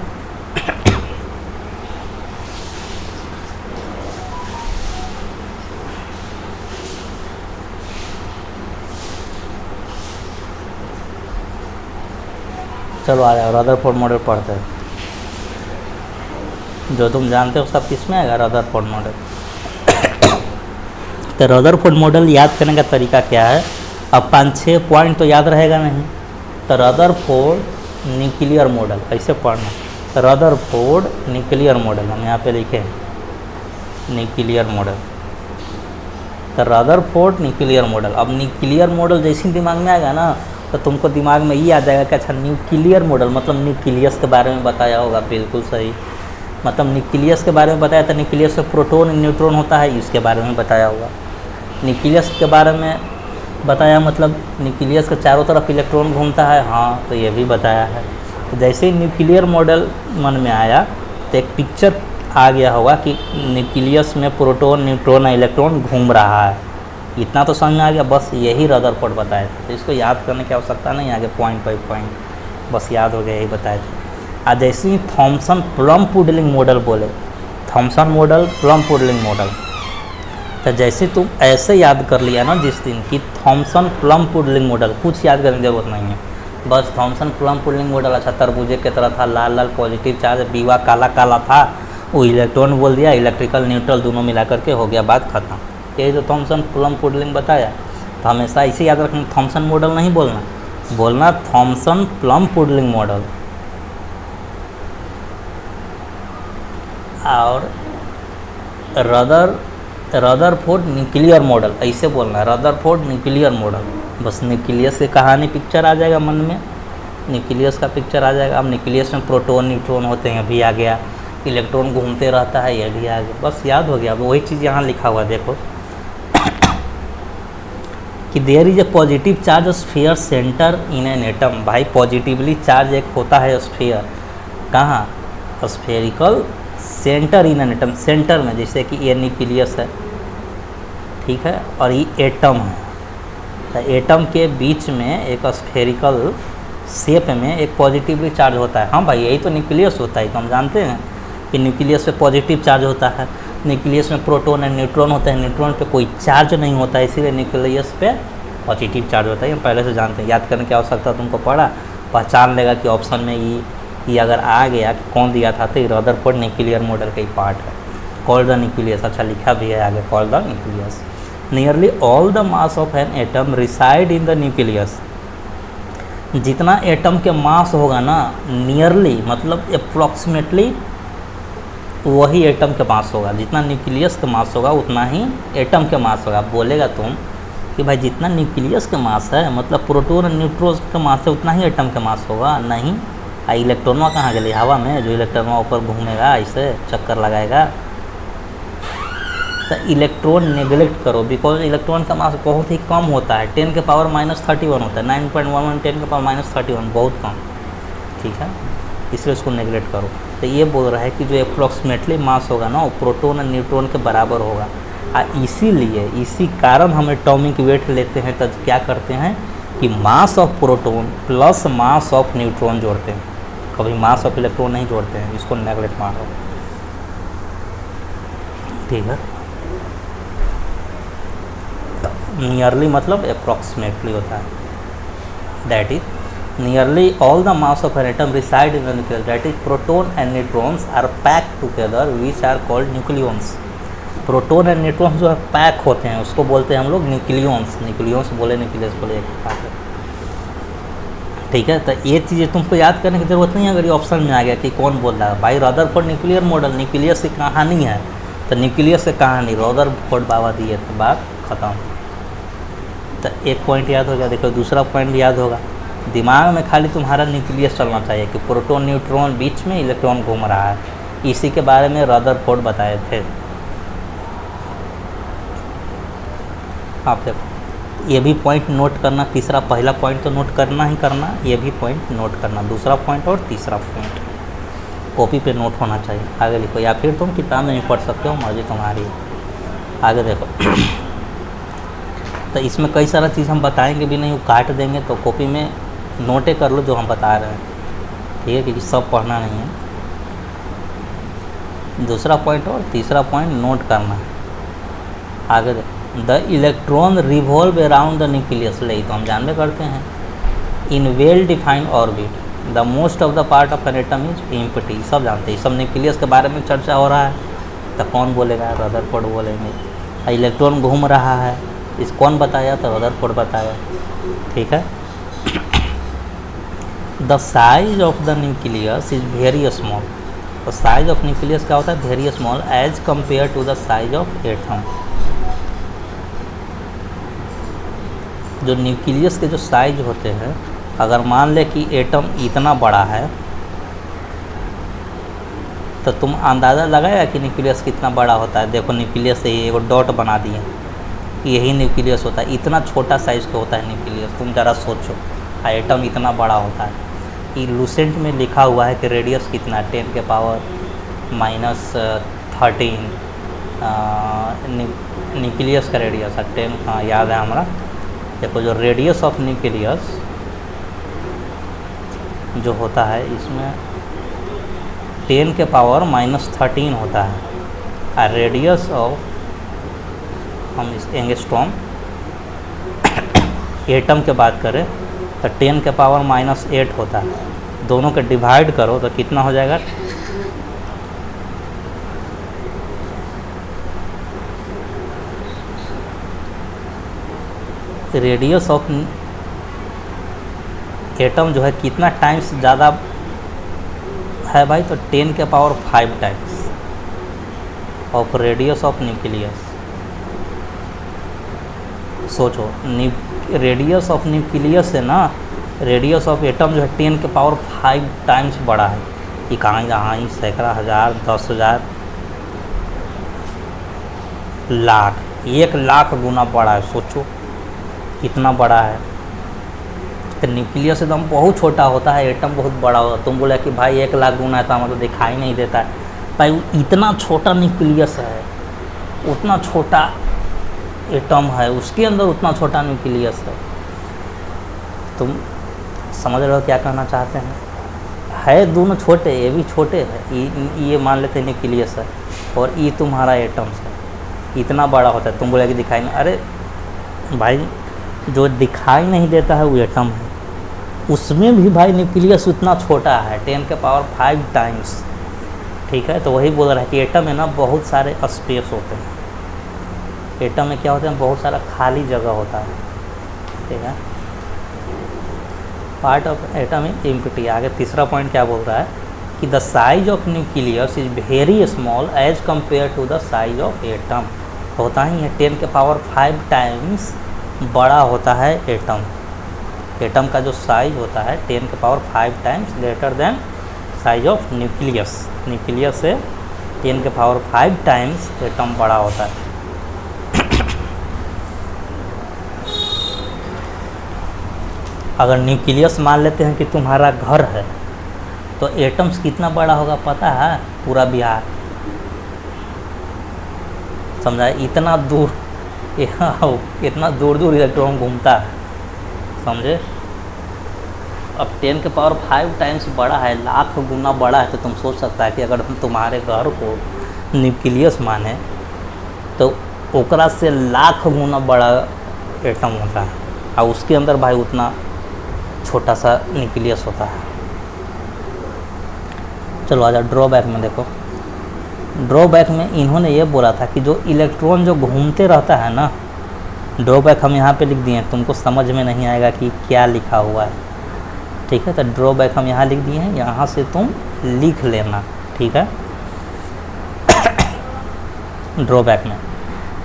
चलो आ जाओ, रदरफोर्ड मॉडल पढ़ते हैं। जो तुम जानते हो सब किस में आएगा, रदरफोर्ड मॉडल। तो रदरफोर्ड मॉडल याद करने का तरीका क्या है? अब 5-6 पॉइंट तो याद रहेगा नहीं। तो रदरफोर्ड न्यूक्लियर मॉडल ऐसे पढ़ना। तो रदरफोर्ड न्यूक्लियर मॉडल हम यहाँ पे लिखे हैं, न्यूक्लियर मॉडल। तो रदरफोर्ड न्यूक्लियर मॉडल। अब न्यूक्लियर मॉडल जैसे ही दिमाग में आएगा ना, तो तुमको दिमाग में ये आ जाएगा कि अच्छा न्यूक्लियर मॉडल मतलब न्यूक्लियस के बारे में बताया होगा। बिल्कुल सही, मतलब न्यूक्लियस के बारे में बताया था। न्यूक्लियस में प्रोटॉन न्यूट्रॉन होता है, इसके बारे में बताया होगा। न्यूक्लियस के बारे में बताया मतलब न्यूक्लियस के चारों तरफ इलेक्ट्रॉन घूमता है, हाँ तो ये भी बताया है। तो जैसे ही न्यूक्लियर मॉडल मन में आया तो एक पिक्चर आ गया होगा कि न्यूक्लियस में प्रोटॉन न्यूट्रॉन इलेक्ट्रॉन घूम रहा है। इतना तो समझ में आ गया, बस यही रदरफोर्ड बताया था। तो इसको याद करने की आवश्यकता नहीं, आगे पॉइंट बाई पॉइंट बस याद हो गया, यही बताया था। आज जैसे ही थॉमसन प्लम पुडलिंग मॉडल बोले, Thompson model plum puddling model, तो जैसे तुम ऐसे याद कर लिया ना जिस दिन कि थॉमसन प्लम पुडलिंग मॉडल, कुछ याद करने की जरूरत नहीं है। बस थॉमसन प्लम पुडलिंग मॉडल अच्छा तरबूजे की तरह था, लाल लाल पॉजिटिव चार्ज, बीवा काला काला था, वो इलेक्ट्रॉन बोल दिया, इलेक्ट्रिकल न्यूट्रल दोनों मिला करके हो गया, बात खत्म। यही तो थॉमसन प्लम पुडलिंग बताया। तो हमेशा इसे याद रखना, थॉमसन मॉडल नहीं बोलना, बोलना थॉमसन प्लम पुडलिंग मॉडल। और रदरफोर्ड न्यूक्लियर मॉडल ऐसे बोलना, रदरफोर्ड न्यूक्लियर मॉडल। बस न्यूक्लियस की कहानी पिक्चर आ जाएगा मन में, न्यूक्लियस का पिक्चर आ जाएगा। अब न्यूक्लियस में प्रोटॉन न्यूट्रॉन होते हैं, अभी आ गया, इलेक्ट्रॉन घूमते रहता है, ये भी आ गया, बस याद हो गया। अब वही चीज़ यहाँ लिखा हुआ देखो कि there is a positive charge sphere centre in an atom. भाई पॉजिटिवली चार्ज एक होता है स्फीयर, कहाँ? Spherical centre in an atom, centre में, जैसे कि ये न्यूक्लियस है, ठीक है, और ये एटम है। तो एटम के बीच में एक स्फेरिकल शेप में एक पॉजिटिवली चार्ज होता है। हाँ भाई यही तो न्यूक्लियस होता है, तो हम जानते हैं कि न्यूक्लियस पे पॉजिटिव चार्ज होता है। न्यूक्लियस में प्रोटॉन एंड न्यूट्रॉन होते हैं, न्यूट्रॉन पे कोई चार्ज नहीं होता है, इसीलिए न्यूक्लियस पे पॉजिटिव चार्ज होता है। हम पहले से जानते हैं, याद करने की आवश्यकता तुमको पड़ा, पहचान लेगा कि ऑप्शन में ये अगर आ गया कि कौन दिया था, तो रदरफोर्ड न्यूक्लियर मॉडल का ही पार्ट है। कॉल्ड द न्यूक्लियस, अच्छा लिखा भी है आगे, called the nucleus. Nearly all the mass of an atom reside in the nucleus. जितना एटम के मास होगा ना, नियरली मतलब अप्रॉक्सीमेटली वही एटम के मास होगा। जितना न्यूक्लियस का मास होगा उतना ही एटम के मास होगा। बोलेगा तुम कि भाई जितना न्यूक्लियस का मास है मतलब प्रोटॉन और न्यूट्रॉन का मास है, उतना ही एटम का मास होगा। नहीं, इलेक्ट्रॉनवा कहाँ गए? हवा में, जो इलेक्ट्रॉनवा ऊपर घूमेगा ऐसे चक्कर लगाएगा। तो इलेक्ट्रॉन नेगलेक्ट करो, बिकॉज इलेक्ट्रॉन का मास बहुत ही कम होता है, 10 के पावर -31 होता है, 9.11 10 के पावर -31, बहुत कम, ठीक है, इसलिए उसको नेगलेक्ट करो। तो ये बोल रहा है कि जो अप्रॉक्सीमेटली मास होगा ना, वो प्रोटॉन और न्यूट्रॉन के बराबर होगा। इसीलिए इसी कारण हम एटॉमिक वेट लेते हैं, तो क्या करते हैं कि mass of proton plus mass of neutron जोड़ते हैं, कभी मास ऑफ इलेक्ट्रॉन नहीं जोड़ते हैं, इसको नेगलेक्ट मानो, ठीक है। नियरली मतलब अप्रॉक्सीमेटली होता है, that is nearly all the mass of an atom reside in the nucleus, that is proton and neutrons are packed together which are called nucleons। Proton and neutrons जो है pack होते हैं उसको बोलते हैं हम लोग न्यूक्लियंस। न्यूक्लियंस बोले, न्यूक्लियस बोले, एक बात है, ठीक है। तो ये चीज़ें तुमको याद करने की जरूरत नहीं है अगर ये ऑप्शन में आ गया कि कौन बोल रहा है। भाई रदरफोर्ड न्यूक्लियर मॉडल, न्यूक्लियस की कहानी है, तो न्यूक्लियस की कहानी रदरफोर्ड बाबा दिए, तो बात खत्म। तो एक पॉइंट याद हो गया। देखो दूसरा पॉइंट भी याद होगा, दिमाग में खाली तुम्हारा न्यूक्लियस चलना चाहिए कि प्रोटॉन न्यूट्रॉन बीच में इलेक्ट्रॉन घूम रहा है, इसी के बारे में रदरफोर्ड बताए थे। आप देखो ये भी पॉइंट नोट करना, तीसरा, पहला पॉइंट तो नोट करना ही करना, ये भी पॉइंट नोट करना, दूसरा पॉइंट और तीसरा पॉइंट कॉपी पे नोट होना चाहिए। आगे लिखो, या फिर तुम किताब में भी पढ़ सकते हो, मर्जी तुम्हारी। आगे देखो तो इसमें कई सारा चीज़ हम बताएंगे भी नहीं, वो काट देंगे, तो कॉपी में नोटे कर लो जो हम बता रहे हैं, ठीक है, क्योंकि सब पढ़ना नहीं है। दूसरा पॉइंट और तीसरा पॉइंट नोट करना है। आगे the electron revolve around the nucleus, ले तो हम जानते करते हैं। In well defined orbit the most of the part of an atom is empty, सब जानते हैं। सब न्यूक्लियस के बारे में चर्चा हो रहा है, तो कौन बोलेगा? रदरफोर्ड बोलेंगे। इलेक्ट्रॉन घूम रहा है, इस कौन बताया? तो रदरफोर्ड बताया, ठीक है। The size of the nucleus is very small, तो साइज ऑफ न्यूक्लियस क्या होता है? Very small as compare to the size of atom. जो न्यूक्लियस के जो साइज होते हैं, अगर मान ले कि एटम इतना बड़ा है, तो तुम अंदाज़ा लगाया कि न्यूक्लियस कितना बड़ा होता है। देखो न्यूक्लियस से ये एक डॉट बना दिए, यही न्यूक्लियस होता है। इतना छोटा साइज़ का होता है न्यूक्लियस, तुम ज़रा सोचो। एटम इतना बड़ा होता है। ये लूसेंट में लिखा हुआ है कि रेडियस कितना है, 10 के पावर -13 न्यूक्लियस का रेडियस है 10। हाँ याद है हमारा। देखो जो रेडियस ऑफ न्यूक्लियस जो होता है, इसमें 10 के पावर -13 होता है। और रेडियस ऑफ, हम इस एंगस्ट्रॉम एटम के बात करें तो 10 के पावर -8 होता है। दोनों के डिवाइड करो तो कितना हो जाएगा? रेडियस ऑफ एटम जो है कितना टाइम्स ज़्यादा है भाई? तो 10 के power 5 times of radius of nucleus. सोचो, रेडियस ऑफ न्यूक्लियस है ना, रेडियस ऑफ एटम जो है 10 के पावर 5 टाइम्स बड़ा है। ये कहाँ जहाँ ही सैकड़ा, हज़ार, 10,000, लाख, 1,00,000 गुना बड़ा है। सोचो कितना बड़ा है। तो न्यूक्लियस एकदम बहुत छोटा होता है, एटम बहुत बड़ा होता है। तुम बोला कि भाई 1,00,000 गुना है तो हमें तो दिखाई नहीं देता है। भाई इतना छोटा न्यूक्लियस है, उतना छोटा एटम है, उसके अंदर उतना छोटा न्यूक्लियस है। तुम समझ रहे हो क्या कहना चाहते हैं? है दोनों छोटे, ये भी छोटे है। ये मान लेते हैं न्यूक्लियस है, और ये तुम्हारा एटम्स है, इतना बड़ा होता है। तुम बोले कि दिखाई नहीं, अरे भाई जो दिखाई नहीं देता है वो एटम है, उसमें भी भाई न्यूक्लियस उतना छोटा है, 10 के पावर 5 टाइम्स, ठीक है। तो वही बोल रहा है कि एटम में ना बहुत सारे स्पेस होते हैं। एटम में क्या होता है? बहुत सारा खाली जगह होता है, ठीक है। Part of atom is empty. आगे तीसरा पॉइंट क्या बोल रहा है कि the size of nucleus is very small as compare to the size of atom. होता ही है 10 के पावर 5 टाइम्स बड़ा होता है एटम। एटम का जो साइज होता है 10 के power 5 times greater than size of nucleus. Nucleus से 10 के पावर 5 टाइम्स एटम बड़ा होता है। अगर न्यूक्लियस मान लेते हैं कि तुम्हारा घर है, तो एटम्स कितना बड़ा होगा पता है? पूरा बिहार, समझा? इतना दूर, इतना दूर दूर इलेक्ट्रॉन घूमता है, समझे? अब 10 के पावर 5 टाइम्स बड़ा है, लाख गुना बड़ा है। तो तुम सोच सकता है कि अगर तुम्हारे घर को न्यूक्लियस माने तो ओकरा से लाख गुना बड़ा एटम होता है, और उसके अंदर भाई उतना छोटा सा न्यूक्लियस होता है। चलो आजा ड्रॉबैक में देखो। ड्रॉबैक में इन्होंने ये बोला था कि जो इलेक्ट्रॉन जो घूमते रहता है ना, ड्रॉबैक हम यहाँ पे लिख दिए हैं, तुमको समझ में नहीं आएगा कि क्या लिखा हुआ है, ठीक है। तो ड्रॉबैक हम यहाँ लिख दिए हैं, यहाँ से तुम लिख लेना, ठीक है। ड्रॉबैक में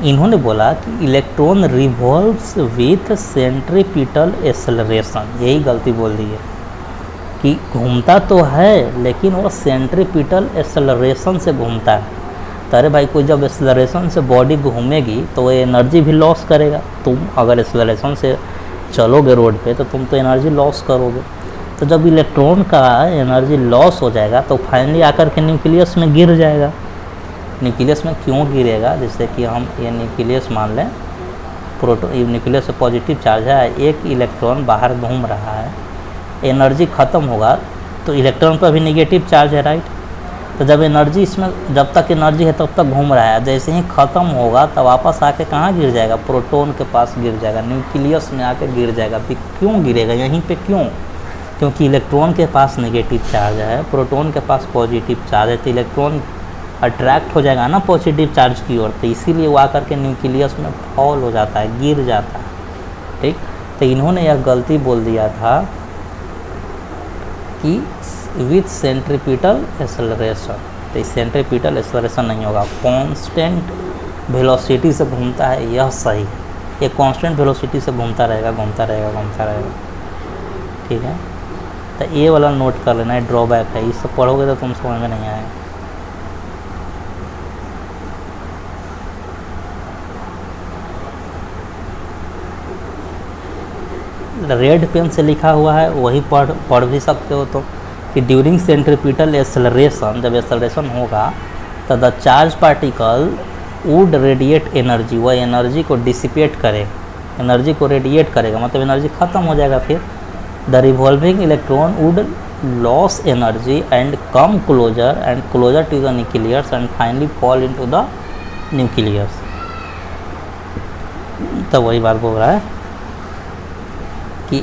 इन्होंने बोला कि electron revolves with centripetal acceleration. यही गलती बोल दी है कि घूमता तो है लेकिन वो सेंट्रीपिटल एक्सेलरेशन से घूमता है। तो अरे भाई कोई जब एक्सेलरेशन से बॉडी घूमेगी तो वो एनर्जी भी लॉस करेगा। तुम अगर एक्सेलरेशन से चलोगे रोड पे तो तुम तो एनर्जी लॉस करोगे। तो जब इलेक्ट्रॉन का एनर्जी लॉस हो जाएगा तो फाइनली आकर के न्यूक्लियस में गिर जाएगा। न्यूक्लियस में क्यों गिरेगा? जैसे कि हम ये न्यूक्लियस मान लें, प्रोटॉन, न्यूक्लियस से पॉजिटिव चार्ज है, एक इलेक्ट्रॉन बाहर घूम रहा है, एनर्जी ख़त्म होगा तो इलेक्ट्रॉन पर भी नेगेटिव चार्ज है, राइट। तो जब एनर्जी इसमें, जब तक एनर्जी है तब तक घूम रहा है, जैसे ही ख़त्म होगा तब वापस आके कहाँ गिर जाएगा, प्रोटॉन के पास गिर जाएगा, न्यूक्लियस में आके गिर जाएगा। फिर क्यों गिरेगा यहीं पे, क्यों? क्योंकि इलेक्ट्रॉन के पास नेगेटिव चार्ज है, प्रोटॉन के पास पॉजिटिव चार्ज है, तो इलेक्ट्रॉन अट्रैक्ट हो जाएगा ना पॉजिटिव चार्ज की ओर, तो इसीलिए वो आकर के न्यूक्लियस में फॉल हो जाता है, गिर जाता है, ठीक। तो इन्होंने यह गलती बोल दिया था कि विथ सेंट्रीपिटल एक्सेलरेशन, तो सेंट्रीपिटल एक्सेलरेशन नहीं होगा, कांस्टेंट वेलोसिटी से घूमता है, यह सही है। ये कांस्टेंट वेलोसिटी से घूमता रहेगा, घूमता रहेगा, घूमता रहेगा, ठीक है। तो ये वाला नोट कर लेना है, ड्रॉबैक है, इससे पढ़ोगे तो तुम समझ में नहीं आएगा। रेड पेन से लिखा हुआ है, वही पढ़ भी सकते हो तो, कि ड्यूरिंग सेंट्रीपिटल एक्सेलरेशन, जब एक्सेलरेशन होगा तो the charge particle would radiate energy, वह एनर्जी को डिसिपेट करेगा, एनर्जी को रेडिएट करेगा, मतलब एनर्जी ख़त्म हो जाएगा। फिर the revolving electron would loss energy and come closer to the nucleus and finally fall into the nucleus. तो वही बात बोल रहा है कि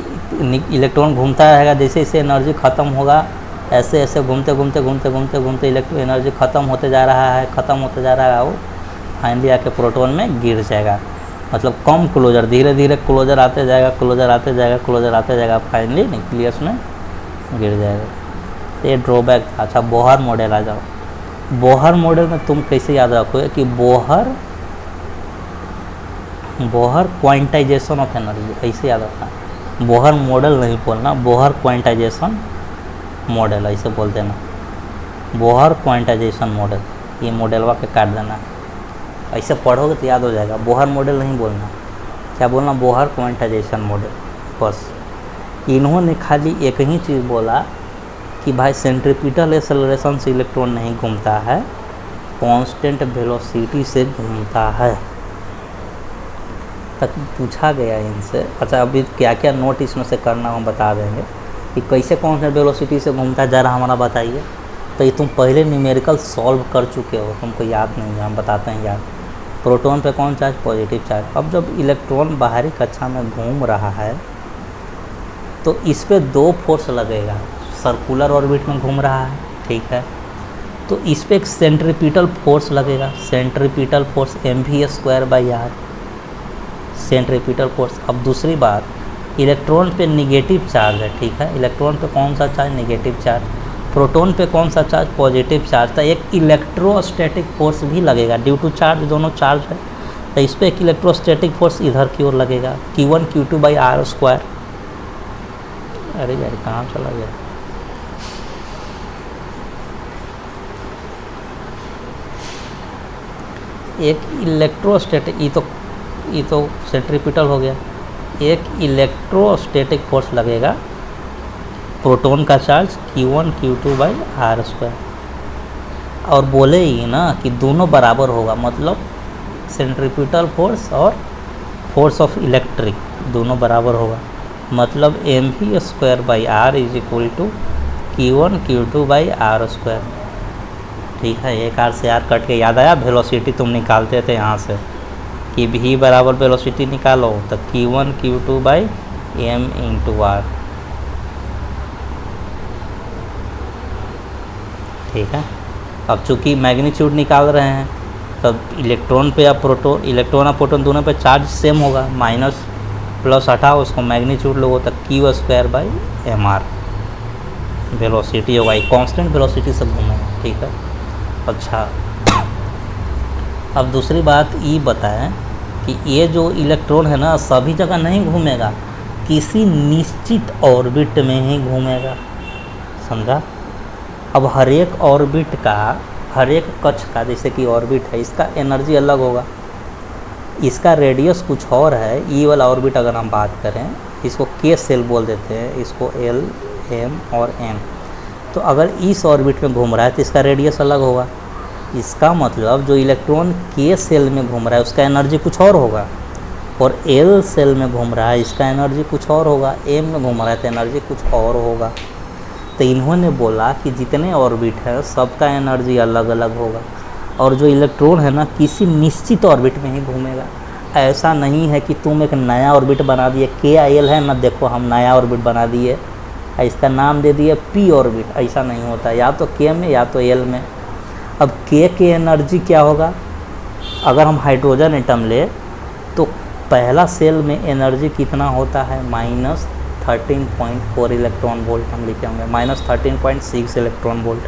इलेक्ट्रॉन घूमता रहेगा, जैसे जैसे एनर्जी ख़त्म होगा ऐसे ऐसे घूमते घूमते घूमते घूमते घूमते इलेक्ट्रॉन एनर्जी ख़त्म होते जा रहा है, ख़त्म होते जा रहा है, वो फाइनली आके प्रोटॉन में गिर जाएगा। मतलब कम क्लोजर, धीरे धीरे क्लोजर आते जाएगा, क्लोजर आते जाएगा, क्लोजर आते जाएगा, फाइनली न्यूक्लियस में गिर जाएगा। तो ये ड्रॉबैक था। अच्छा, बोहर मॉडल आ जाओ। बोहर मॉडल में तुम कैसे याद रखोगे कि बोहर क्वांटाइजेशन ऑफ एनर्जी, ऐसे याद रखना। बोहर मॉडल नहीं बोलना, बोहर क्वांटाइजेशन मॉडल ऐसे बोल देना, बोहर क्वांटाइजेशन मॉडल, ये मॉडलवा के काट देना, ऐसे पढ़ोगे तो याद हो जाएगा। बोहर मॉडल नहीं बोलना, क्या बोलना, बोहर क्वांटाइजेशन मॉडल। बस इन्होंने खाली एक ही चीज़ बोला कि भाई सेंट्रीपिटल एक्सेलरेशन से इलेक्ट्रॉन नहीं घूमता है, कांस्टेंट वेलोसिटी से घूमता है, तक पूछा गया इनसे। अच्छा, अभी क्या क्या नोट इसमें से करना हम बता देंगे कि कैसे कौन सा वेलोसिटी से घूमता है, ज़रा हमारा बताइए। तो ये तुम पहले न्यूमेरिकल सॉल्व कर चुके हो, तुमको याद नहीं है, हम बताते हैं याद। प्रोटॉन पे कौन चार्ज, पॉजिटिव चार्ज। अब जब इलेक्ट्रॉन बाहरी कक्षा में घूम रहा है तो इस पर दो फोर्स लगेगा, सर्कुलर ऑर्बिट में घूम रहा है, ठीक है, तो इस पर एक सेंट्रीपिटल फोर्स लगेगा, centripetal force mv²/r, centripetal force. अब दूसरी बात, इलेक्ट्रॉन पे निगेटिव चार्ज है, ठीक है, इलेक्ट्रॉन पे कौन सा चार्ज, नेगेटिव चार्ज। प्रोटॉन पे कौन सा चार्ज, पॉजिटिव चार्ज। तो एक इलेक्ट्रोस्टैटिक फोर्स भी लगेगा, ड्यू टू चार्ज, दोनों चार्ज है, तो इस पर एक इलेक्ट्रोस्टैटिक फोर्स इधर की ओर लगेगा, Q1 Q2/r²। अरे यार कहाँ चला गया, एक इलेक्ट्रोस्टैटिक, ये तो सेंट्रीपिटल हो गया, एक इलेक्ट्रोस्टैटिक फोर्स लगेगा, प्रोटॉन का चार्ज Q1 Q2/r²। और बोले ही ना कि दोनों बराबर होगा, मतलब सेंट्रीपिटल फोर्स और फोर्स ऑफ इलेक्ट्रिक दोनों बराबर होगा, मतलब mv²/r = Q1 Q2/r²। ठीक है, एक आर से आर कट के याद आया, वेलोसिटी तुम निकालते थे यहाँ से कि v बराबर वेलोसिटी निकालो तो Q1 Q2/m × r, ठीक है। अब चूँकि मैग्नीट्यूड निकाल रहे हैं तब इलेक्ट्रॉन पे या प्रोटॉन, इलेक्ट्रॉन और प्रोटॉन दोनों पे चार्ज सेम होगा, माइनस प्लस हटाओ उसको मैग्नीट्यूड लोगों तक Q²/mr वेलोसिटी होगा, एक कांस्टेंट वेलोसिटी से घूमेगा, ठीक है। अच्छा, अब दूसरी बात ये बताएं कि ये जो इलेक्ट्रॉन है ना सभी जगह नहीं घूमेगा, किसी निश्चित ऑर्बिट में ही घूमेगा, समझा। अब हर एक ऑर्बिट का, हर एक कक्ष का, जैसे कि ऑर्बिट है, इसका एनर्जी अलग होगा, इसका रेडियस कुछ और है। ई वाला ऑर्बिट अगर हम बात करें, इसको के सेल बोल देते हैं, इसको L, M और M। तो अगर इस ऑर्बिट में घूम रहा है तो इसका रेडियस अलग होगा, इसका मतलब जो इलेक्ट्रॉन के सेल में घूम रहा है उसका एनर्जी कुछ और होगा। और एल सेल में घूम रहा है, इसका एनर्जी कुछ और होगा, एम में घूम रहा है तो एनर्जी कुछ और होगा। तो इन्होंने बोला कि जितने ऑर्बिट है सबका एनर्जी अलग अलग होगा, और जो इलेक्ट्रॉन है ना किसी निश्चित ऑर्बिट में ही घूमेगा। ऐसा नहीं है कि तुम एक नया ऑर्बिट बना दिए, के आई एल है ना, देखो हम नया ऑर्बिट बना दिए, इसका नाम दे दिए पी ऑर्बिट, ऐसा नहीं होता, या तो के में या तो एल में। अब के की एनर्जी क्या होगा, अगर हम हाइड्रोजन एटम ले तो पहला सेल में एनर्जी कितना होता है, -13.4 इलेक्ट्रॉन वोल्ट हम लिखे होंगे, -13.6 इलेक्ट्रॉन वोल्ट।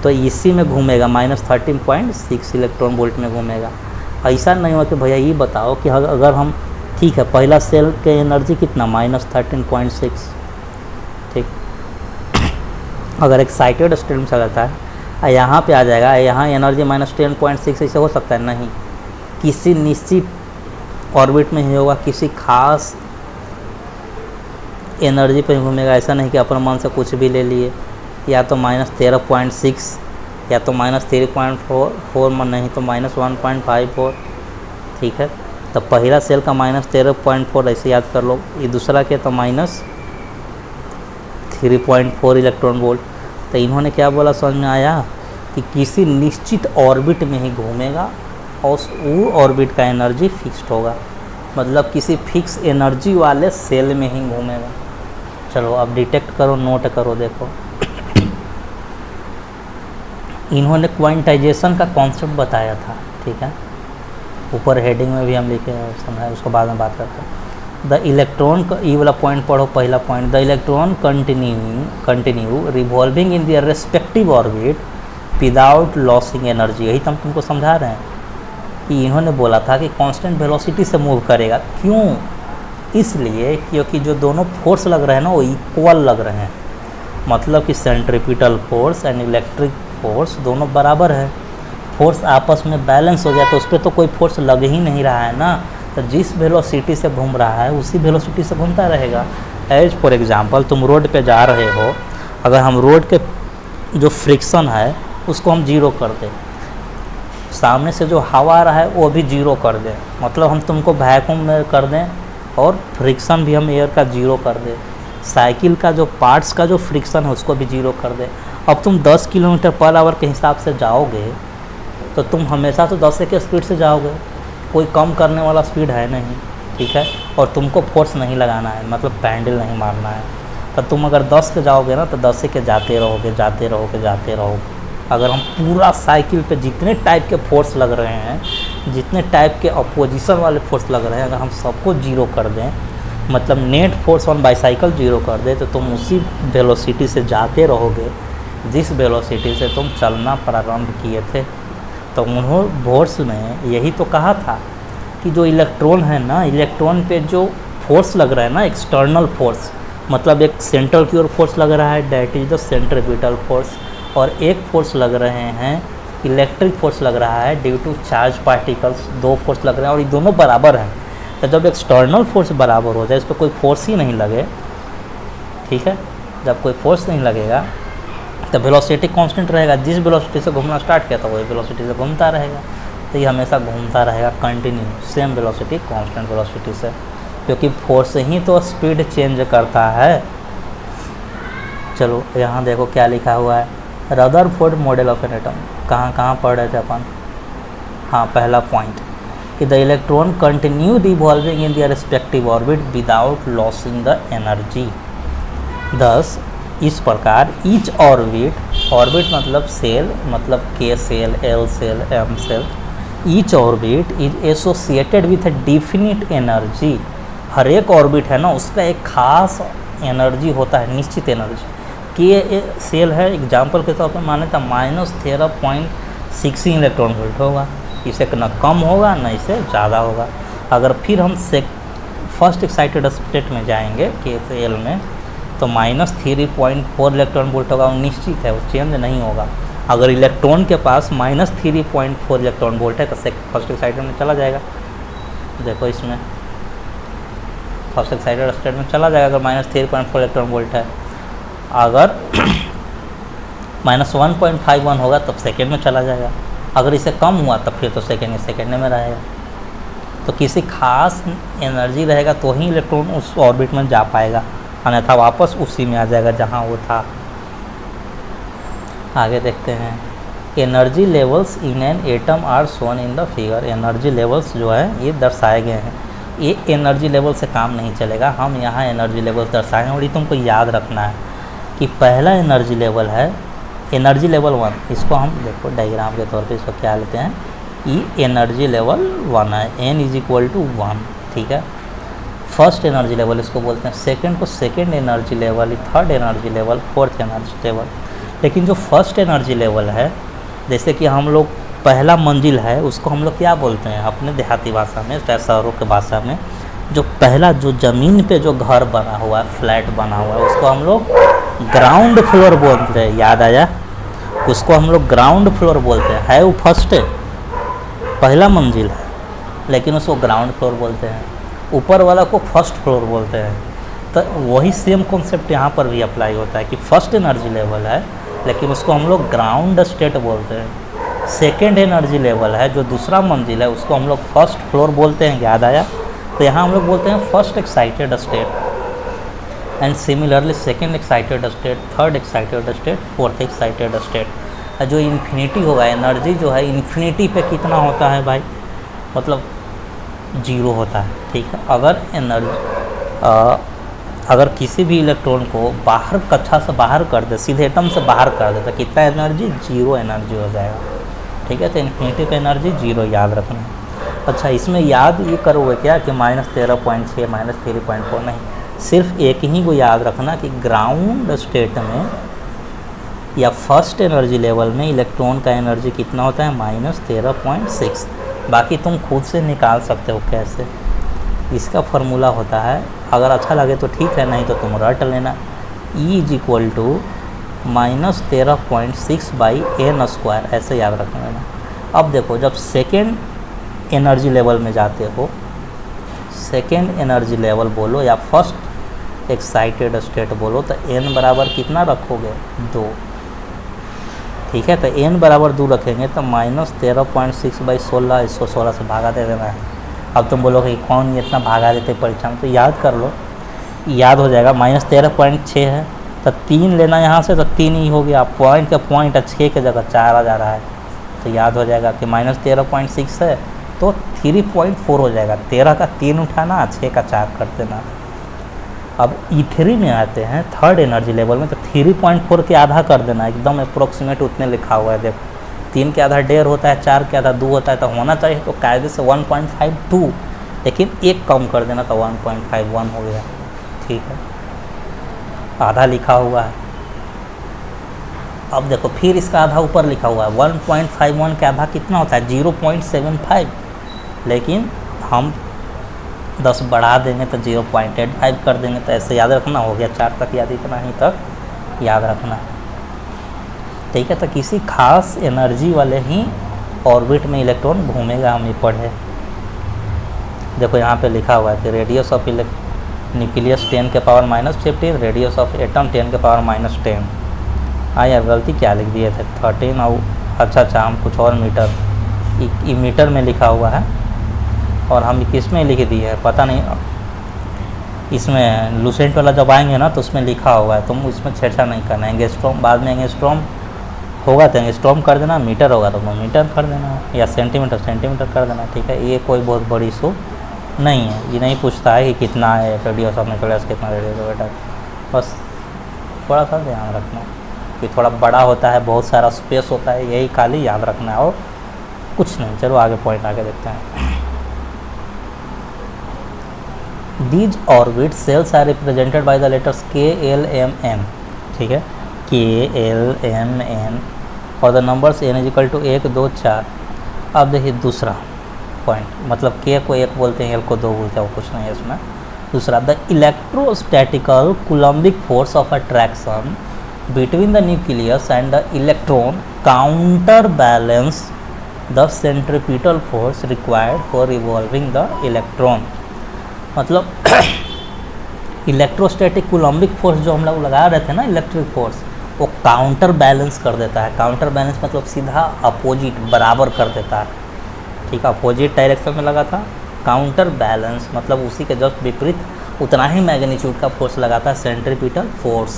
तो इसी में घूमेगा, -13.6 इलेक्ट्रॉन वोल्ट में घूमेगा। ऐसा नहीं हुआ कि भैया ये बताओ कि अगर हम, ठीक है पहला सेल के एनर्जी कितना, -13.6, ठीक। अगर एक्साइटेड स्टेट में चला जाता है, यहाँ पे आ जाएगा, यहाँ एनर्जी -10.6, ऐसे हो सकता है नहीं, किसी निश्चित ऑर्बिट में ही होगा, किसी खास एनर्जी पे घूमेगा। ऐसा नहीं कि अपने मन से कुछ भी ले लिए, या तो -13.6 या तो -3.4 नहीं तो -1.54, ठीक है। तो पहला सेल का -13.4 ऐसे याद कर लो, ये दूसरा के तो -3.4 इलेक्ट्रॉन वोल्ट। तो इन्होंने क्या बोला समझ में आया कि किसी निश्चित ऑर्बिट में ही घूमेगा और वो ऑर्बिट का एनर्जी फिक्स्ड होगा, मतलब किसी फिक्स एनर्जी वाले सेल में ही घूमेगा। चलो अब डिटेक्ट करो, नोट करो, देखो इन्होंने क्वांटाइजेशन का कॉन्सेप्ट बताया था, ठीक है, ऊपर हेडिंग में भी हम लिखे समझाए, उसको बाद में बात करते हैं। द इलेक्ट्रॉन, ये वाला पॉइंट पढ़ो, पहला point, the electron continue revolving in their respective orbit without losing energy. यही तो हम तुमको समझा रहे हैं कि इन्होंने बोला था कि कांस्टेंट वेलोसिटी से मूव करेगा। क्यों? इसलिए क्योंकि जो दोनों फोर्स लग रहे हैं ना वो इक्वल लग रहे हैं, मतलब कि centripetal force and electric force दोनों बराबर है। फोर्स आपस में बैलेंस हो गया तो उस पर तो कोई फोर्स लग ही नहीं रहा है ना, तो जिस वेलोसिटी से घूम रहा है उसी वेलोसिटी से घूमता रहेगा। एज फॉर एग्जांपल तुम रोड पे जा रहे हो, अगर हम रोड के जो फ्रिक्शन है उसको हम जीरो कर दें, सामने से जो हवा आ रहा है वो भी जीरो कर दें, मतलब हम तुमको वैक्यूम में कर दें और फ्रिक्शन भी हम एयर का जीरो कर दें, साइकिल का जो पार्ट्स का जो फ्रिक्शन है उसको भी जीरो कर दें। अब तुम 10 किलोमीटर पर आवर के हिसाब से जाओगे तो तुम हमेशा तो 10 के स्पीड से जाओगे, कोई कम करने वाला स्पीड है नहीं, ठीक है, और तुमको फोर्स नहीं लगाना है, मतलब पैडल नहीं मारना है। तो तुम अगर 10 के जाओगे ना तो 10 के जाते रहोगे जाते रहोगे जाते रहोगे। अगर हम पूरा साइकिल पे जितने टाइप के फोर्स लग रहे हैं, जितने टाइप के अपोजिशन वाले फोर्स लग रहे हैं, अगर हम सबको जीरो कर दें, मतलब net force on bicycle zero कर दें, तो तुम उसी वेलोसिटी से जाते रहोगे जिस वेलोसिटी से तुम चलना प्रारंभ किए थे। तो उन्होंने बोर्स में यही तो कहा था कि जो इलेक्ट्रॉन है ना, इलेक्ट्रॉन पे जो फोर्स लग रहा है ना, एक्सटर्नल फोर्स, मतलब एक सेंट्रल की ओर फोर्स लग रहा है, that is the centripetal force, और एक फोर्स लग रहे हैं इलेक्ट्रिक फोर्स लग रहा है ड्यू टू चार्ज पार्टिकल्स। दो फोर्स लग रहे हैं और ये दोनों बराबर हैं। तो जब एक्सटर्नल फोर्स बराबर हो जाए, इस पर कोई फोर्स ही नहीं लगे, ठीक है, जब कोई फोर्स नहीं लगेगा तो वेलोसिटी कांस्टेंट रहेगा, जिस वेलोसिटी से घूमना स्टार्ट किया था वही वेलोसिटी से घूमता रहेगा। तो ये हमेशा घूमता रहेगा continue same velocity, constant velocity से, क्योंकि फोर्स ही तो स्पीड चेंज करता है। चलो यहाँ देखो क्या लिखा हुआ है, Rutherford model of an atom. कहाँ पढ़ रहे थे अपन? हाँ, पहला पॉइंट कि the electron continue revolving in their respective orbit without losing the energy. Thus इस प्रकार ईच ऑर्बिट, ऑर्बिट मतलब सेल, मतलब K shell, L shell, M shell, each orbit is associated with a definite energy. हर एक orbit है ना उसका एक खास एनर्जी होता है, निश्चित एनर्जी। के सेल है एग्जाम्पल के तौर पर माने तो -13.6 इलेक्ट्रॉन वोल्ट होगा, इसे ना कम होगा ना इसे ज़्यादा होगा। अगर फिर हम फर्स्ट एक्साइटेड स्टेट में जाएंगे के सेल में तो -3.4 इलेक्ट्रॉन वोल्ट होगा, वो निश्चित है, वो चेंज नहीं होगा। अगर इलेक्ट्रॉन के पास -3.4 इलेक्ट्रॉन वोल्ट है तो फर्स्ट एक्साइटेड में चला जाएगा। देखो इसमें फर्स्ट एक्साइटेड स्टेट में चला जाएगा अगर -3.4 इलेक्ट्रॉन वोल्ट है। अगर -1.51 होगा तब सेकेंड में चला जाएगा, अगर इसे कम हुआ तब फिर तो सेकेंड में रहेगा। तो किसी खास एनर्जी रहेगा तो ही इलेक्ट्रॉन उस ऑर्बिट में जा पाएगा, अन्यथा वापस उसी में आ जाएगा जहाँ वो था। आगे देखते हैं, energy levels in an atom are shown in the figure. Energy levels जो है ये दर्शाए गए हैं। ये एनर्जी लेवल से काम नहीं चलेगा, हम यहाँ एनर्जी लेवल्स दर्शाए हैं और ये तुमको याद रखना है कि पहला एनर्जी लेवल है एनर्जी लेवल 1। इसको हम देखो डायग्राम के तौर पे इसको क्या लेते हैं, ये एनर्जी लेवल 1 है, n = 1, ठीक है। फर्स्ट एनर्जी लेवल इसको बोलते हैं, सेकंड को second energy level, third energy level, fourth energy level. लेकिन जो फर्स्ट एनर्जी लेवल है, जैसे कि हम लोग पहला मंजिल है उसको हम लोग क्या बोलते हैं अपने देहाती भाषा में, शहरों के भाषा में, जो पहला जो ज़मीन पे जो घर बना हुआ है, फ्लैट बना हुआ है, उसको हम लोग ग्राउंड फ्लोर बोलते हैं। याद आया, उसको हम लोग ग्राउंड फ्लोर बोलते हैं। है वो फर्स्ट है, पहला मंजिल है, लेकिन उसको ग्राउंड फ्लोर बोलते हैं। ऊपर वाला को फर्स्ट फ्लोर बोलते हैं। तो वही सेम कॉन्सेप्ट यहाँ पर भी अप्लाई होता है कि फर्स्ट एनर्जी लेवल है, लेकिन उसको हम लोग ग्राउंड स्टेट बोलते हैं। सेकेंड एनर्जी लेवल है, जो दूसरा मंजिल है, उसको हम लोग फर्स्ट फ्लोर बोलते हैं। याद आया, तो यहाँ हम लोग बोलते हैं first excited state, and similarly second excited state, third excited state, fourth excited state. जो इन्फिनिटी होगा, एनर्जी जो है इन्फिनिटी पे कितना होता है भाई, मतलब 0 होता है, ठीक है। अगर किसी भी इलेक्ट्रॉन को बाहर कक्षा से बाहर कर दे, सीधे एटम से बाहर कर दे, तो कितना एनर्जी, 0 एनर्जी हो जाएगा, ठीक है। तो इन्फिनिटी पे एनर्जी 0 याद रखना है। अच्छा, इसमें याद ये करोगे क्या कि -13.6 -3.4 नहीं, सिर्फ एक ही को याद रखना कि ग्राउंड स्टेट में या फर्स्ट एनर्जी लेवल में इलेक्ट्रॉन का एनर्जी कितना होता है, -13.6। बाकी तुम खुद से निकाल सकते हो कैसे, इसका फॉर्मूला होता है, अगर अच्छा लगे तो ठीक है, नहीं तो तुम रट लेना। E = -13.6/n², ऐसे याद रख लेना। अब देखो, जब सेकेंड एनर्जी लेवल में जाते हो, सेकेंड एनर्जी लेवल बोलो या फर्स्ट एक्साइटेड स्टेट बोलो, तो n बराबर कितना रखोगे, 2, ठीक है। तो n बराबर 2 रखेंगे तो -13.6/16, इसको 16 से भागा दे देना है। अब तुम बोलोगे कि कौन इतना भागा देते परीक्षा में, तो याद कर लो, याद हो जाएगा। -13.6 है तो 3 लेना यहाँ से, तो 3 ही हो गया, पॉइंट का पॉइंट 6 की जगह 4 आ जा रहा है, तो याद हो जाएगा कि -13.6 है तो 3.4 हो जाएगा। 13 का 3 उठाना, 6 का 4 कर देना। अब E3 में आते हैं, थर्ड एनर्जी लेवल में, तो 3.4 के आधा कर देना, एकदम अप्रोक्सीमेट उतने लिखा हुआ है। देखो, 3 के आधा 1.5 होता है, 4 के आधा 2 होता है, तो होना चाहिए तो कायदे से 1.52, लेकिन एक कम कर देना तो 1.51 हो गया, ठीक है। आधा लिखा हुआ है। अब देखो, फिर इसका आधा ऊपर लिखा हुआ है, 1.51 के आधा कितना होता है, 0.75, लेकिन हम 10 बढ़ा देंगे तो 0.85 कर देंगे, तो ऐसे याद रखना। हो गया 4 तक याद, इतना ही तक याद रखना, ठीक है। तो किसी खास एनर्जी वाले ही ऑर्बिट में इलेक्ट्रॉन घूमेगा, हम ये पढ़े। देखो यहाँ पे लिखा हुआ है कि रेडियस ऑफ न्यूक्लियस 10 के पावर -15, रेडियस ऑफ एटम 10 के पावर -10। हाँ यार, गलती क्या लिख दिए थे, 13 और अच्छा हम कुछ और मीटर में लिखा हुआ है, और हम किस में लिख दिए है पता नहीं। इसमें लूसेंट वाला जब आएंगे ना तो उसमें लिखा हुआ है, तुम इसमें छेड़छाड़ नहीं करना है। एंगस्ट्रॉम बाद में, एंगस्ट्रॉम होगा तो एंगस्ट्रॉम कर देना, मीटर होगा तो मीटर कर देना, या सेंटीमीटर कर देना, ठीक है। ये कोई बहुत बड़ी इशू नहीं है, ये नहीं पूछता है कि कितना है रेडियस ऑफ न्यूक्लियस, कितना रेडियस ऑफ एटम, बस थोड़ा सा ध्यान रखना कि थोड़ा बड़ा होता है, बहुत सारा स्पेस होता है, यही खाली याद रखना है और कुछ नहीं। चलो आगे पॉइंट आगे देखते हैं। These orbit cells are represented by the letters K, L, M, N, ठीक है, K, L, M, N, और द नंबर्स n = 1, 2, 4। अब देखिए दूसरा पॉइंट, मतलब K को 1 बोलते हैं, L को 2 बोलते हैं, वो कुछ नहीं है इसमें। दूसरा, the electrostatical coulombic force of attraction between the nucleus and the electron counter balance the centripetal force required for revolving the electron. मतलब इलेक्ट्रोस्टैटिक कूलम्बिक फोर्स जो हम लोग लगा रहे थे ना, इलेक्ट्रिक फोर्स, वो काउंटर बैलेंस कर देता है। काउंटर बैलेंस मतलब सीधा अपोजिट, बराबर कर देता है, ठीक है। अपोजिट डायरेक्शन में लगा था काउंटर बैलेंस मतलब उसी के जस्ट विपरीत उतना ही मैग्नीट्यूड का फोर्स लगाता है सेंट्रीपिटल फोर्स,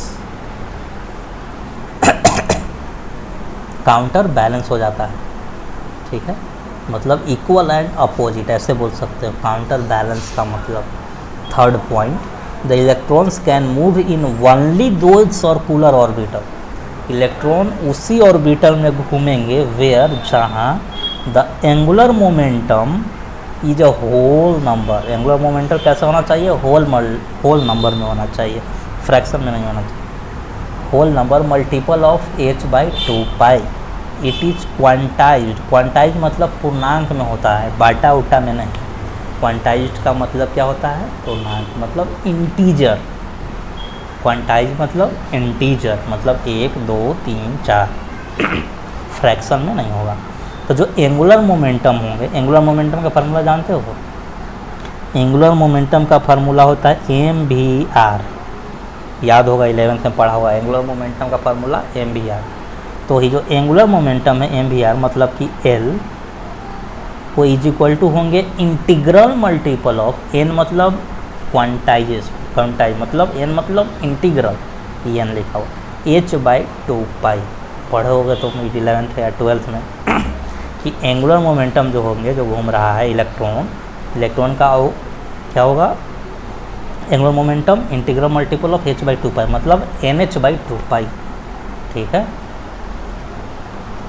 काउंटर बैलेंस हो जाता है, ठीक है, मतलब इक्वल एंड अपोजिट ऐसे बोल सकते हो काउंटर बैलेंस का मतलब। Third point, the electrons can move in only those circular orbital, electron उसी ऑर्बिटल में घूमेंगे वेयर जहाँ the angular momentum is a whole number. Angular momentum कैसा होना चाहिए, होल नंबर में होना चाहिए, फ्रैक्शन में नहीं होना चाहिए, whole number multiple of h/2π। It is quantized, quantize मतलब पूर्णांक में होता है, बाटा उटा में नहीं। क्वांटाइज्ड का मतलब क्या होता है, पूर्णांक मतलब इंटीजर, क्वांटाइज मतलब इंटीजर मतलब 1 2 3 4 फ्रैक्शन में नहीं होगा। तो जो एंगुलर मोमेंटम होंगे, एंगुलर मोमेंटम का फार्मूला जानते हो, एंगुलर मोमेंटम का फार्मूला होता है mvr, याद होगा 11th में पढ़ा हुआ है एंगुलर मोमेंटम का फार्मूला mvr। तो ये जो एंगुलर मोमेंटम है mvr मतलब कि l वो इज इक्वल टू होंगे इंटीग्रल मल्टीपल ऑफ n मतलब क्वांटाइज मतलब n मतलब इंटीग्रल, n लिखा हुआ h/2π। पढ़े होगे तो 11th या 12th में कि एंगुलर मोमेंटम जो होंगे, जो घूम रहा है इलेक्ट्रॉन का क्या होगा, angular momentum integral multiple of h/2π मतलब nh/2π, ठीक है।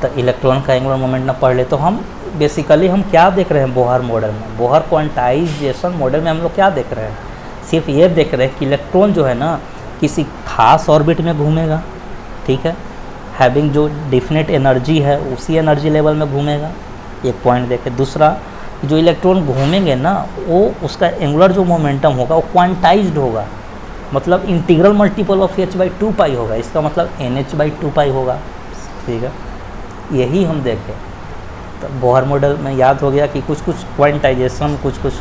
तो इलेक्ट्रॉन का एंगुलर मोमेंटम पढ़ ले तो हम बेसिकली हम क्या देख रहे हैं बोहर मॉडल में, बोहर क्वांटाइजेशन मॉडल में हम लोग क्या देख रहे हैं, सिर्फ ये देख रहे हैं कि इलेक्ट्रॉन जो है ना किसी खास ऑर्बिट में घूमेगा, ठीक है, हैविंग जो डिफिनेट एनर्जी है उसी एनर्जी लेवल में घूमेगा, एक पॉइंट देखें। दूसरा, जो इलेक्ट्रॉन घूमेंगे ना वो उसका एंगुलर जो मोमेंटम होगा वो क्वांटाइज्ड होगा, मतलब इंटीग्रल मल्टीपल ऑफ h/2π होगा, इसका मतलब nh/2π होगा, ठीक है। यही हम देखें तो बोहर मॉडल में याद हो गया कि कुछ कुछ क्वांटाइजेशन, कुछ कुछ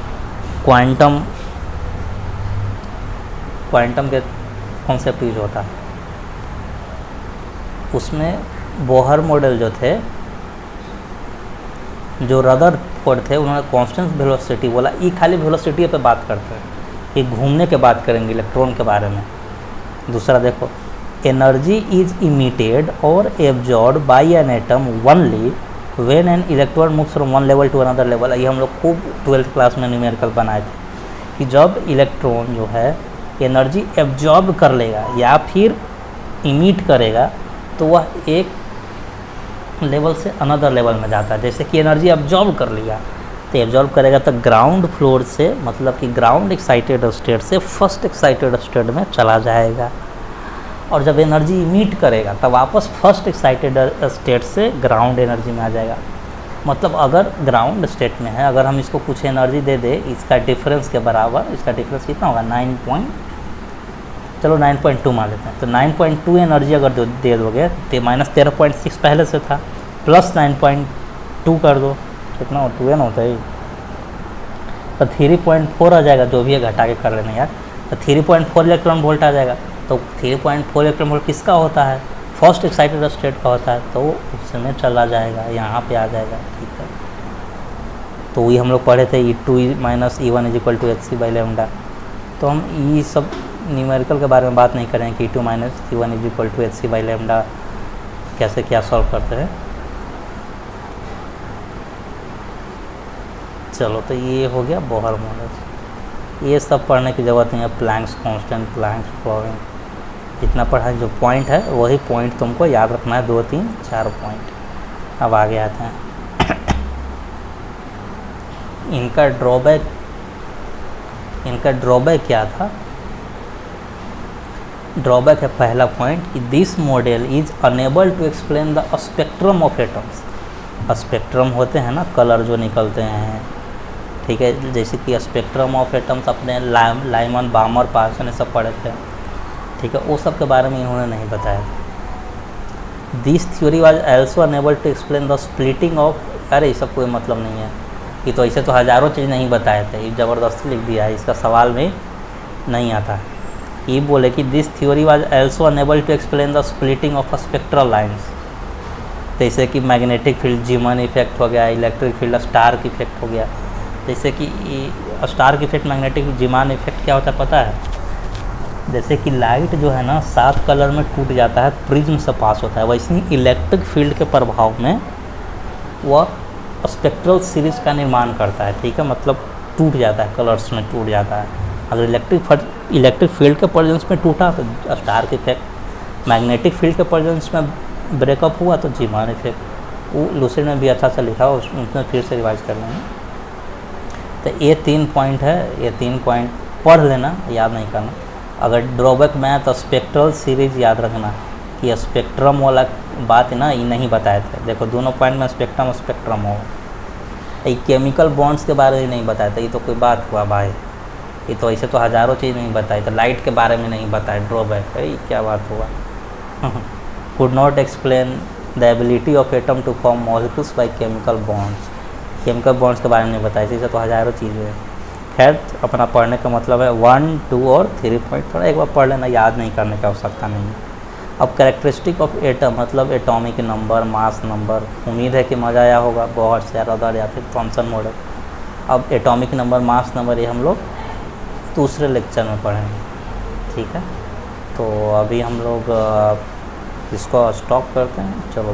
क्वांटम के कॉन्सेप्ट यूज होता है। उसमें बोहर मॉडल जो थे, जो रदरफोर्ड थे, उन्होंने कांस्टेंट वेलोसिटी बोला, ये खाली वेलोसिटी पे बात करते हैं, ये घूमने के बात करेंगे इलेक्ट्रॉन के बारे में। दूसरा देखो, एनर्जी इज इमिटेड और absorb by an atom only when an electron moves from one level to another level. ये हम लोग खूब 12th क्लास में न्यूमेरिकल बनाए थे कि जब इलेक्ट्रॉन जो है एनर्जी एब्जॉर्ब कर लेगा या फिर इमिट करेगा तो वह एक लेवल से अनदर लेवल में जाता है। जैसे कि एनर्जी एब्जॉर्ब कर लिया तो एब्जॉर्ब करेगा तो ग्राउंड फ्लोर से, मतलब कि ग्राउंड एक्साइटेड स्टेट से फर्स्ट एक्साइटेड स्टेट में चला जाएगा, और जब एनर्जी इमिट करेगा तब वापस फर्स्ट एक्साइटेड स्टेट से ग्राउंड एनर्जी में आ जाएगा। मतलब अगर ग्राउंड स्टेट में है, अगर हम इसको कुछ एनर्जी दे दे इसका डिफरेंस के बराबर, इसका डिफरेंस कितना होगा 9.2 मान लेते हैं, तो 9.2 एनर्जी अगर दे दोगे तो -13.6 पहले से था, प्लस 9.2 कर दो, कितना हो 2 होता है, तो 3.4 आ जाएगा, जो भी है घटा के कर लेना यार, तो 3.4 इलेक्ट्रॉन वोल्ट आ जाएगा। तो 3.4 इलेक्ट्रॉन वोल्ट किसका होता है, फर्स्ट एक्साइटेड स्टेट का होता है, तो उसमें चला जाएगा, यहाँ पे आ जाएगा, ठीक है। तो वही हम लोग पढ़े थे E2 - E1 = hc/λ। तो हम ये सब न्यूमेरिकल के बारे में बात नहीं करें कि E2 - E1 = hc/λ कैसे क्या सॉल्व करते हैं। चलो, तो ये हो गया बोहर मॉडल, ये सब पढ़ने की ज़रूरत नहीं है। प्लैंक्स कांस्टेंट, प्लैंक्स फ्लोरिंग, जितना पढ़ा जो पॉइंट है वही पॉइंट तुमको याद रखना है, 2 3 4 पॉइंट। अब आगे आते हैं इनका ड्रॉबैक क्या था। ड्रॉबैक है पहला पॉइंट कि this model is unable to explain the spectrum of atoms. Spectrum होते हैं ना, कलर जो निकलते हैं, ठीक है, जैसे कि स्पेक्ट्रम ऑफ एटम्स अपने लाइमन, बामर, पार्सन सब पढ़े थे, ठीक है, वो सब के बारे में इन्होंने नहीं बताया। This theory was also unable to explain the splitting of, अरे ये सब कोई मतलब नहीं है, ये तो ऐसे तो हज़ारों चीज़ नहीं बताए थे, ये ज़बरदस्ती लिख दिया है, इसका सवाल में नहीं आता है। ये बोले कि this theory was also unable to explain the splitting of spectral lines, जैसे कि मैग्नेटिक फील्ड जीमन इफेक्ट हो गया, इलेक्ट्रिक फील्ड स्टार्क इफेक्ट हो गया, जैसे कि Stark effect, magnetic Zeeman effect क्या होता है पता है? जैसे कि लाइट जो है ना 7 कलर में टूट जाता है, प्रिज्म से पास होता है, वैसे ही इलेक्ट्रिक फील्ड के प्रभाव में वह स्पेक्ट्रल सीरीज का निर्माण करता है, ठीक है, मतलब टूट जाता है, कलर्स में टूट जाता है। अगर इलेक्ट्रिक फील्ड के प्रेजेंस में टूटा तो स्टार्क इफेक्ट, मैग्नेटिक फील्ड के प्रेजेंस में ब्रेकअप हुआ तो जीमान इफेक्ट। वो लूसिड में भी अच्छा सा लिखा हो, उसमें फिर से रिवाइज कर लेंगे। तो ये 3 पॉइंट है, ये 3 पॉइंट पढ़ लेना, याद नहीं करना। अगर ड्रॉबैक में है तो स्पेक्ट्रल सीरीज याद रखना कि स्पेक्ट्रम वाला बात ना ये नहीं बताए थे। देखो दोनों पॉइंट में स्पेक्ट्रम हो, ये केमिकल बॉन्ड्स के बारे में नहीं बताया था, ये तो कोई बात हुआ भाई, ये तो ऐसे तो हज़ारों चीज़ नहीं बताई, तो लाइट के बारे में नहीं बताया, ड्रॉबैक है, ये क्या बात हुआ। Could not explain the ability of atom to form molecules by chemical bonds, chemical bonds के बारे में नहीं बताया, इसे तो हज़ारों चीज़ें हैं। खैर अपना पढ़ने का मतलब है 1, 2 और 3 पॉइंट थोड़ा एक बार पढ़ लेना, याद नहीं करने की आवश्यकता नहीं है। अब कैरेक्टरिस्टिक ऑफ एटम मतलब एटॉमिक नंबर, मास नंबर, उम्मीद है कि मज़ा आया होगा, बहुत ज़्यादा या फिर थॉमसन मॉडल। अब एटॉमिक नंबर, मास नंबर ये हम लोग दूसरे लेक्चर में पढ़ेंगे, ठीक है। तो अभी हम लोग इसको स्टॉप करते हैं, चलो।